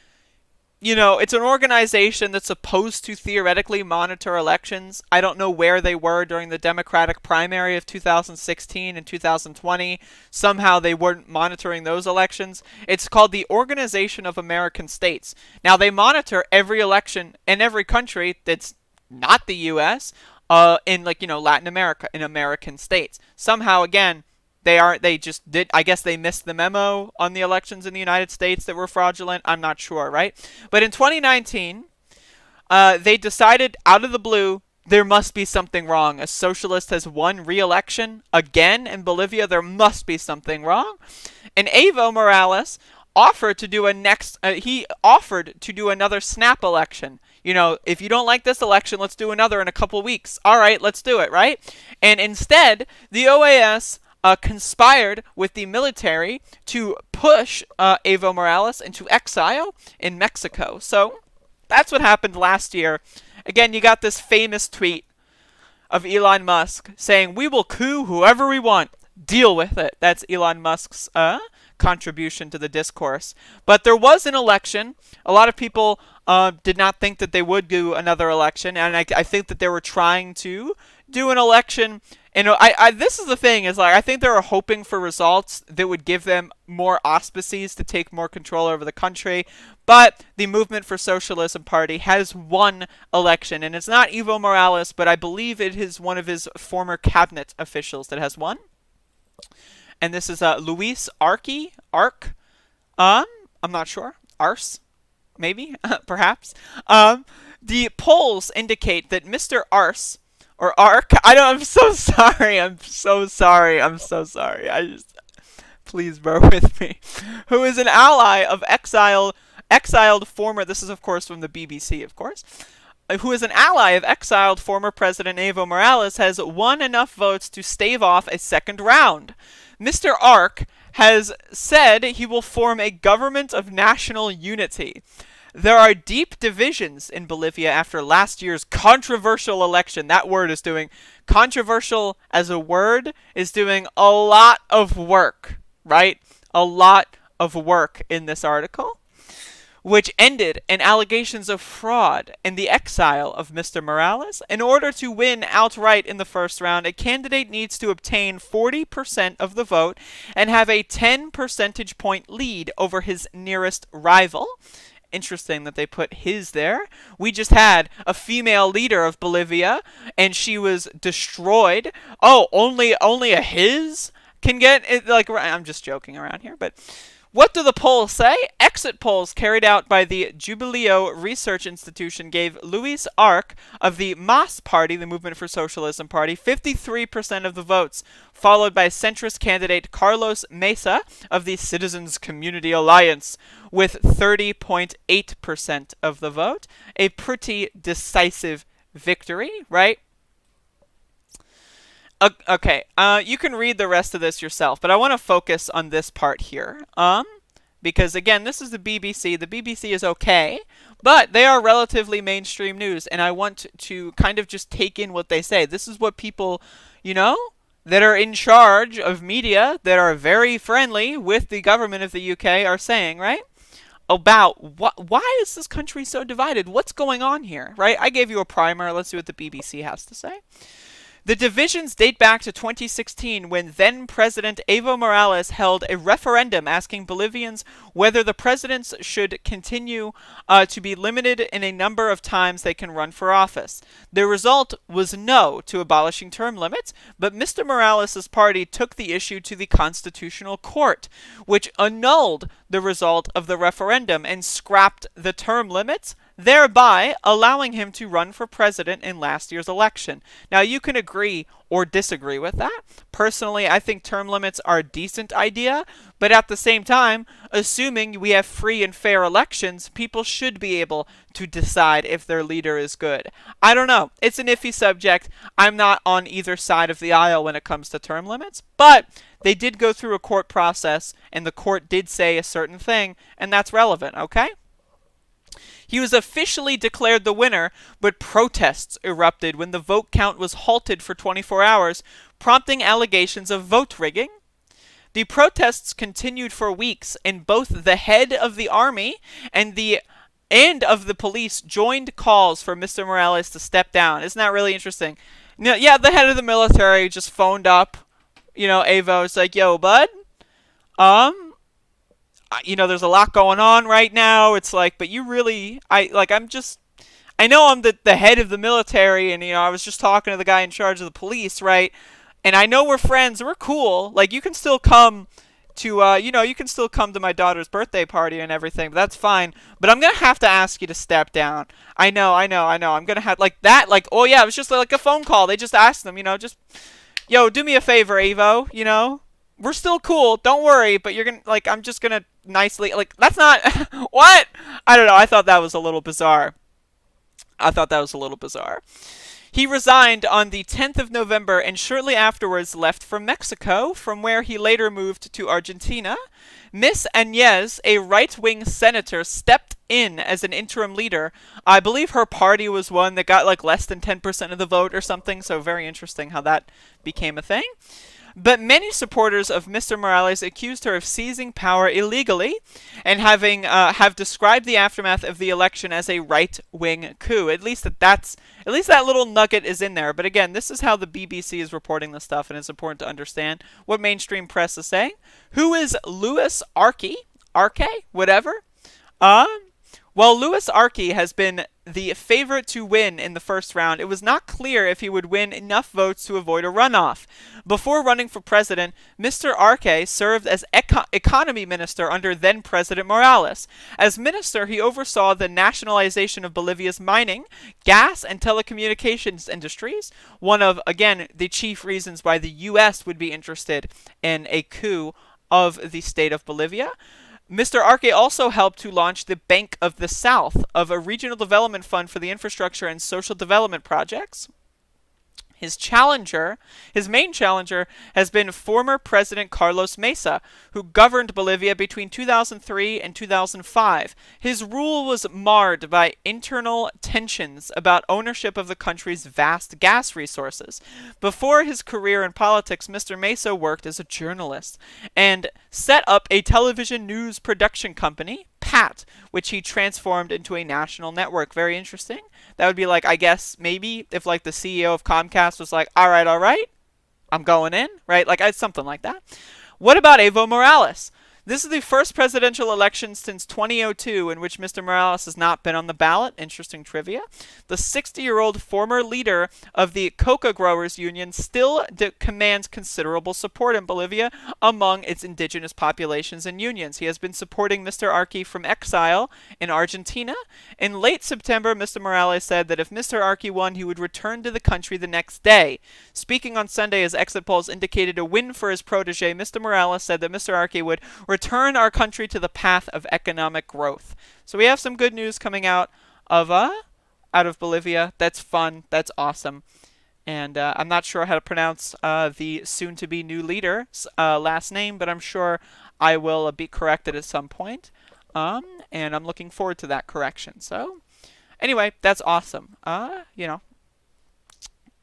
you know, it's an organization that's supposed to theoretically monitor elections. I don't know where they were during the Democratic primary of 2016 and 2020. Somehow they weren't monitoring those elections. It's called the Organization of American States. Now, they monitor every election in every country that's not the U.S., in, like, you know, Latin America, in American states. Somehow, again, they just did, I guess they missed the memo on the elections in the United States that were fraudulent. I'm not sure, right? But in 2019, they decided out of the blue, there must be something wrong. A socialist has won re-election again in Bolivia. There must be something wrong. And Evo Morales offered to do another snap election. You know, if you don't like this election, let's do another in a couple weeks. All right, let's do it, right? And instead, the OAS conspired with the military to push Evo Morales into exile in Mexico. So that's what happened last year. Again, you got this famous tweet of Elon Musk saying, "We will coup whoever we want. Deal with it." That's Elon Musk's contribution to the discourse. But there was an election. A lot of people did not think that they would do another election, and I think that they were trying to do an election. And this is the thing, is like, I think they were hoping for results that would give them more auspices to take more control over the country. But the Movement for Socialism Party has won election, and it's not Evo Morales, but I believe it is one of his former cabinet officials that has won. And this is Luis Arce. I'm not sure. Arce, maybe, perhaps. The polls indicate that Mr. Arce, or Arc, I'm so sorry. Please bear with me. Who is an ally of exiled former, this is of course from the BBC, of course, who is an ally of exiled former President Evo Morales, has won enough votes to stave off a second round. Mr. Arc has said he will form a government of national unity. There are deep divisions in Bolivia after last year's controversial election. That word is doing, controversial as a word is doing a lot of work, right? A lot of work in this article. which ended in allegations of fraud and the exile of Mr. Morales. In order to win outright in the first round, a candidate needs to obtain 40% of the vote and have a 10 percentage point lead over his nearest rival. Interesting that they put his there. We just had a female leader of Bolivia, and she was destroyed. Oh, only a his can get it. Like, I'm just joking around here, but what do the polls say? Exit polls carried out by the Jubileo Research Institution gave Luis Arce of the MAS Party, the Movement for Socialism Party, 53% of the votes, followed by centrist candidate Carlos Mesa of the Citizens Community Alliance with 30.8% of the vote. A pretty decisive victory, right? Okay, you can read the rest of this yourself, but I want to focus on this part here. Because again, this is the BBC. The BBC is okay, but they are relatively mainstream news, and I want to kind of just take in what they say. This is what people, that are in charge of media, that are very friendly with the government of the UK are saying, right? About why is this country so divided? What's going on here, right? I gave you a primer. Let's see what the BBC has to say. The divisions date back to 2016 when then-President Evo Morales held a referendum asking Bolivians whether the presidents should continue to be limited in a number of times they can run for office. The result was no to abolishing term limits, but Mr. Morales' party took the issue to the Constitutional Court, which annulled the result of the referendum and scrapped the term limits, thereby allowing him to run for president in last year's election. Now, you can agree or disagree with that. Personally, I think term limits are a decent idea, but at the same time, assuming we have free and fair elections, people should be able to decide if their leader is good. I don't know. It's an iffy subject. I'm not on either side of the aisle when it comes to term limits, but they did go through a court process, and the court did say a certain thing, and that's relevant, okay? He was officially declared the winner, but protests erupted when the vote count was halted for 24 hours, prompting allegations of vote rigging. The protests continued for weeks, and both the head of the army and of the police joined calls for Mr. Morales to step down. Isn't that really interesting? Yeah, the head of the military just phoned up, Evo. It's like, yo, bud, there's a lot going on right now. It's like, but you really, I know I'm the head of the military, and, I was just talking to the guy in charge of the police, right? And I know we're friends, we're cool. Like, you can still come to, you can still come to my daughter's birthday party and everything, but that's fine. But I'm going to have to ask you to step down. I know. I'm going to have, oh yeah, it was just like a phone call. They just asked them, yo, do me a favor, Evo, we're still cool, don't worry, but you're gonna, I'm just gonna nicely, that's not, what? I don't know, I thought that was a little bizarre. He resigned on the 10th of November and shortly afterwards left for Mexico, from where he later moved to Argentina. Miss Añez, a right-wing senator, stepped in as an interim leader. I believe her party was one that got less than 10% of the vote or something, so very interesting how that became a thing. But many supporters of Mr. Morales accused her of seizing power illegally and have described the aftermath of the election as a right-wing coup. At least that little nugget is in there. But again, this is how the BBC is reporting this stuff, and it's important to understand what mainstream press is saying. Who is Luis Arce? Arce? Whatever. While Luis Arce has been the favorite to win in the first round, it was not clear if he would win enough votes to avoid a runoff. Before running for president, Mr. Arce served as economy minister under then-President Morales. As minister, he oversaw the nationalization of Bolivia's mining, gas, and telecommunications industries, one of, again, the chief reasons why the U.S. would be interested in a coup of the state of Bolivia. Mr. Arce also helped to launch the Bank of the South, of a regional development fund for the infrastructure and social development projects. His main challenger, has been former President Carlos Mesa, who governed Bolivia between 2003 and 2005. His rule was marred by internal tensions about ownership of the country's vast gas resources. Before his career in politics, Mr. Mesa worked as a journalist and set up a television news production company, PAT, which he transformed into a national network. Very interesting. That would be like, I guess, maybe if like the CEO of Comcast was like, all right, I'm going in, right? Like something like that. What about Evo Morales? This is the first presidential election since 2002 in which Mr. Morales has not been on the ballot. Interesting trivia. The 60-year-old former leader of the Coca Growers Union still commands considerable support in Bolivia among its indigenous populations and unions. He has been supporting Mr. Arce from exile in Argentina. In late September, Mr. Morales said that if Mr. Arce won, he would return to the country the next day. Speaking on Sunday as exit polls indicated a win for his protege, Mr. Morales said that Mr. Arce would return our country to the path of economic growth. So we have some good news coming out of Bolivia. That's fun. That's awesome. And I'm not sure how to pronounce the soon-to-be new leader's last name, but I'm sure I will be corrected at some point. And I'm looking forward to that correction. So anyway, that's awesome.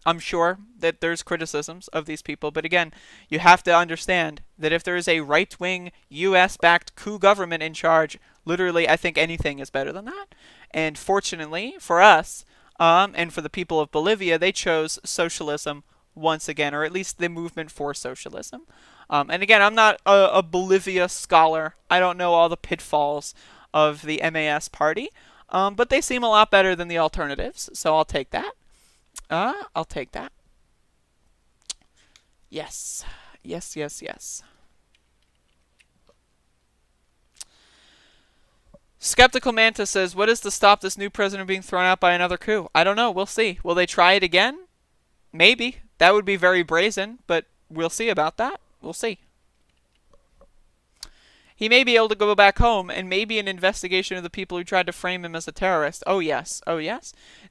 I'm sure that there's criticisms of these people, but again, you have to understand that if there is a right-wing U.S.-backed coup government in charge, literally I think anything is better than that. And fortunately for us, and for the people of Bolivia, they chose socialism once again, or at least the movement for socialism. And again, I'm not a Bolivia scholar. I don't know all the pitfalls of the MAS party, but they seem a lot better than the alternatives, so I'll take that. I'll take that. Yes. Skeptical Manta says, what is to stop this new president being thrown out by another coup? I don't know. We'll see. Will they try it again? Maybe. That would be very brazen, but we'll see about that. We'll see. He may be able to go back home, and maybe an investigation of the people who tried to frame him as a terrorist. Oh, yes.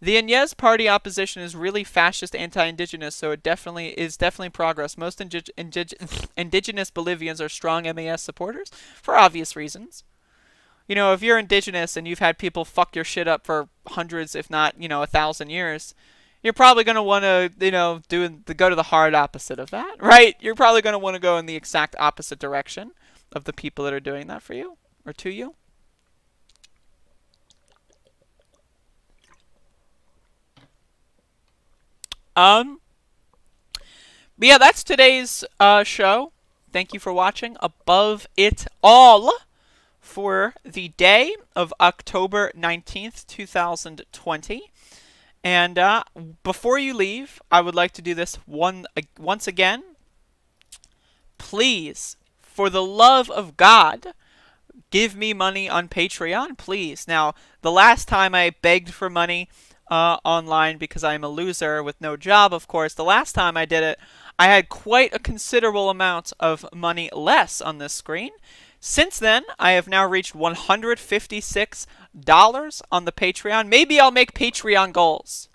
The Inez party opposition is really fascist anti-indigenous, so it is definitely progress. Most indigenous Bolivians are strong MAS supporters, for obvious reasons. You know, if you're indigenous and you've had people fuck your shit up for hundreds, if not, 1,000 years, you're probably going to want to, go to the hard opposite of that, right? You're probably going to want to go in the exact opposite direction of the people that are doing that for you or to you. But yeah, that's today's show. Thank you for watching Above It All for the day of October 19th, 2020. And before you leave, I would like to do this once again. Please, for the love of God, give me money on Patreon, please. Now, the last time I begged for money online because I'm a loser with no job, of course, the last time I did it, I had quite a considerable amount of money less on this screen. Since then, I have now reached $156 on the Patreon. Maybe I'll make Patreon goals.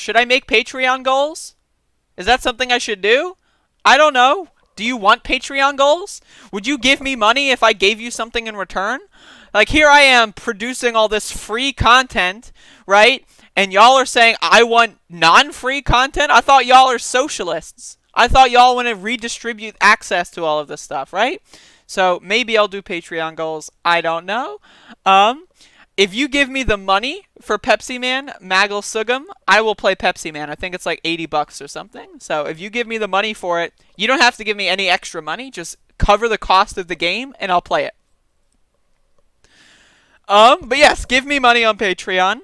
Should I make Patreon goals? Is that something I should do? I don't know. Do you want Patreon goals? Would you give me money if I gave you something in return? Like, here I am producing all this free content, right? And y'all are saying I want non-free content? I thought y'all are socialists. I thought y'all want to redistribute access to all of this stuff, right? So maybe I'll do Patreon goals. I don't know. If you give me the money for Pepsi Man, Maggle Sugum, I will play Pepsi Man. I think it's like $80 or something. So if you give me the money for it, you don't have to give me any extra money. Just cover the cost of the game and I'll play it. But yes, give me money on Patreon.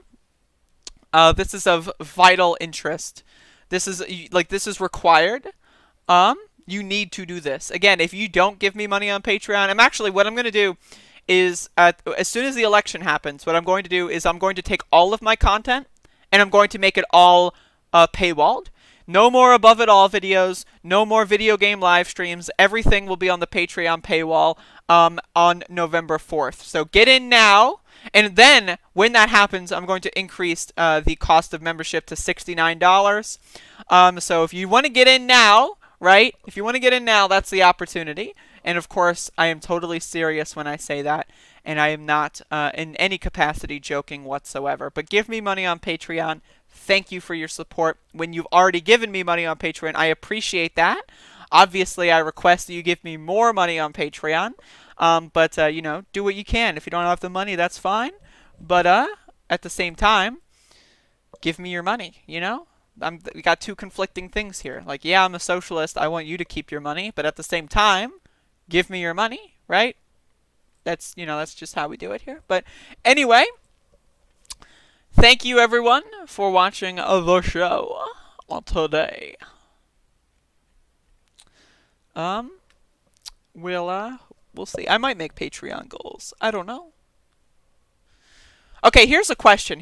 This is of vital interest. This is required. You need to do this. Again, if you don't give me money on Patreon, what I'm going to do is, as soon as the election happens, what I'm going to do is I'm going to take all of my content and I'm going to make it all paywalled. No more Above It All videos, no more video game live streams. Everything will be on the Patreon paywall on November 4th. So get in now. And then, when that happens, I'm going to increase the cost of membership to $69. So if you want to get in now, right? If you want to get in now, that's the opportunity. And of course, I am totally serious when I say that. And I am not in any capacity joking whatsoever. But give me money on Patreon. Thank you for your support. When you've already given me money on Patreon, I appreciate that. Obviously, I request that you give me more money on Patreon. But you know, do what you can. If you don't have the money, that's fine. But at the same time, give me your money, you know? We got two conflicting things here. Like, yeah, I'm a socialist. I want you to keep your money. But at the same time, give me your money, right? That's, you know, that's just how we do it here. But anyway, thank you, everyone, for watching the show today. We'll see. I might make Patreon goals. I don't know. Okay, here's a question.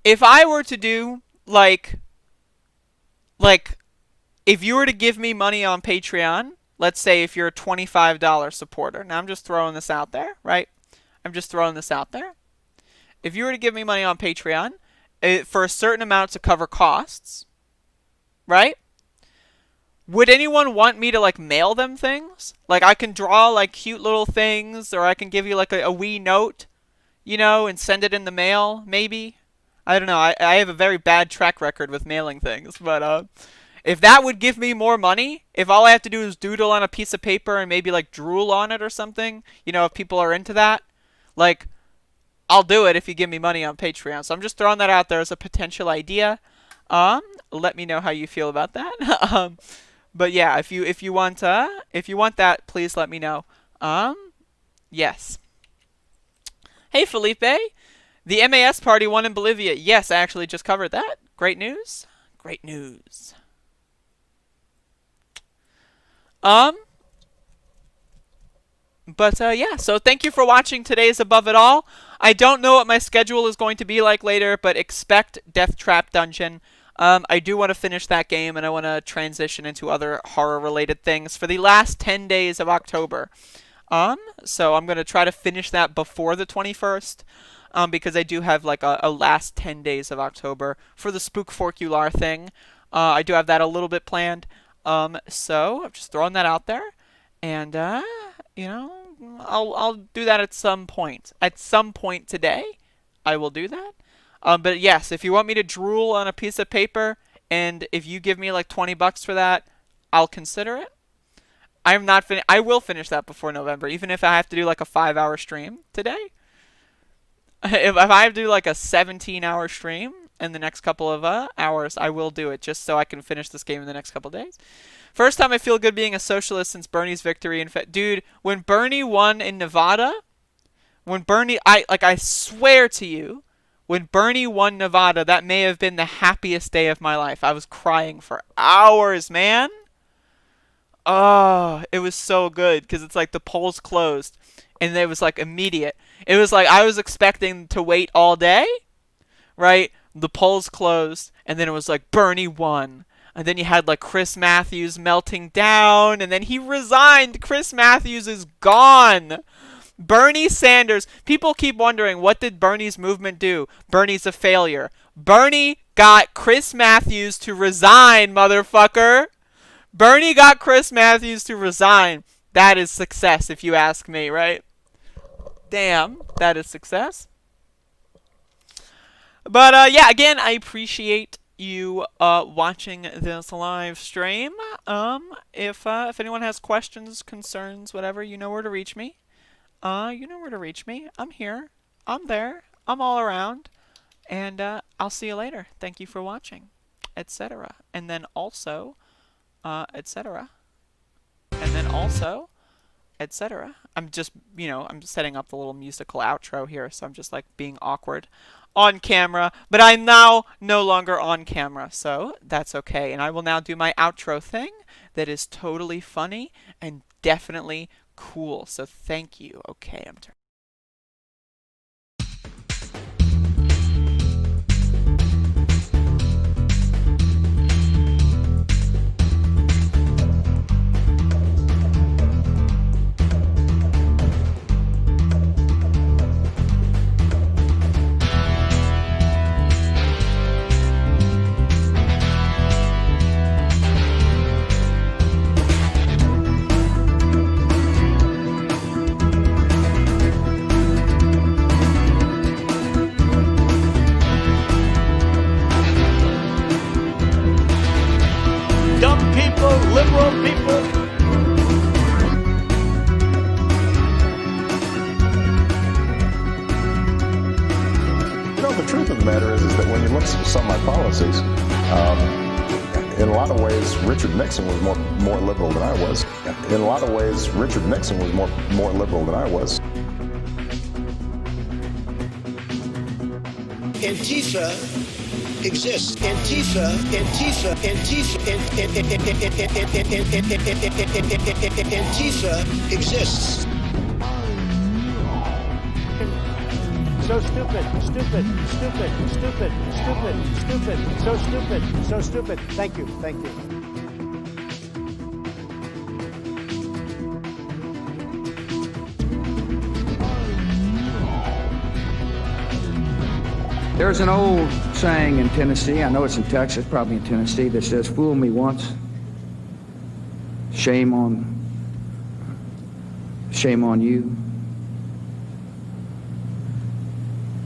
If I were to do, like, if you were to give me money on Patreon, let's say if you're a $25 supporter. Now, I'm just throwing this out there, right? If you were to give me money on Patreon for a certain amount to cover costs, right? Would anyone want me to, like, mail them things? Like, I can draw, like, cute little things, or I can give you, like, a wee note, you know, and send it in the mail, maybe? I don't know. I have a very bad track record with mailing things, but if that would give me more money, if all I have to do is doodle on a piece of paper and maybe, like, drool on it or something, you know, if people are into that, like, I'll do it if you give me money on Patreon. So I'm just throwing that out there as a potential idea. Let me know how you feel about that. But yeah, if you want that, please let me know. Yes. Hey, Felipe. The MAS party won in Bolivia. Yes, I actually just covered that. Great news. But yeah, so thank you for watching today's Above It All. I don't know what my schedule is going to be like later, but expect Death Trap Dungeon. I do want to finish that game, and I want to transition into other horror-related things for the last 10 days of October. So I'm going to try to finish that before the 21st. Because I do have like a last 10 days of October for the Spookforcular thing. I do have that a little bit planned. So I'm just throwing that out there, and you know, I'll do that at some point. At some point today, I will do that. But yes, if you want me to drool on a piece of paper, and if you give me like $20 for that, I'll consider it. I will finish that before November, even if I have to do like a 5-hour stream today. If I have to do like a 17-hour stream in the next couple of hours, I will do it just so I can finish this game in the next couple of days. First time I feel good being a socialist since Bernie's victory. Dude, when Bernie won in Nevada, I swear to you, when Bernie won Nevada, that may have been the happiest day of my life. I was crying for hours, man. Oh, it was so good because it's like the polls closed and it was like immediate. It was like I was expecting to wait all day, right? The polls closed, and then it was like Bernie won. And then you had like Chris Matthews melting down, and then he resigned. Chris Matthews is gone. Bernie Sanders. People keep wondering, what did Bernie's movement do? Bernie's a failure. Bernie got Chris Matthews to resign, motherfucker. Bernie got Chris Matthews to resign. That is success, if you ask me, right? Damn, that is success. But yeah, again, I appreciate you watching this live stream. If anyone has questions, concerns, whatever, you know where to reach me. I'm here. I'm there. I'm all around. And I'll see you later. Thank you for watching, etc. And then also, etc. And then also, etc. I'm just, I'm setting up the little musical outro here, so I'm just like being awkward on camera, but I'm now no longer on camera, so that's okay. And I will now do my outro thing that is totally funny and definitely cool. So thank you. Okay, I'm turning. Dumb people, liberal people. looks at some of my policies, in a lot of ways, Richard Nixon was more liberal than I was. In a lot of ways, Richard Nixon was more liberal than I was. Antifa exists. Antifa exists. So stupid. So stupid. Thank you. There's an old saying in Tennessee, I know it's in Texas, probably in Tennessee, that says, fool me once, shame on you.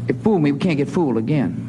If fool me, we can't get fooled again.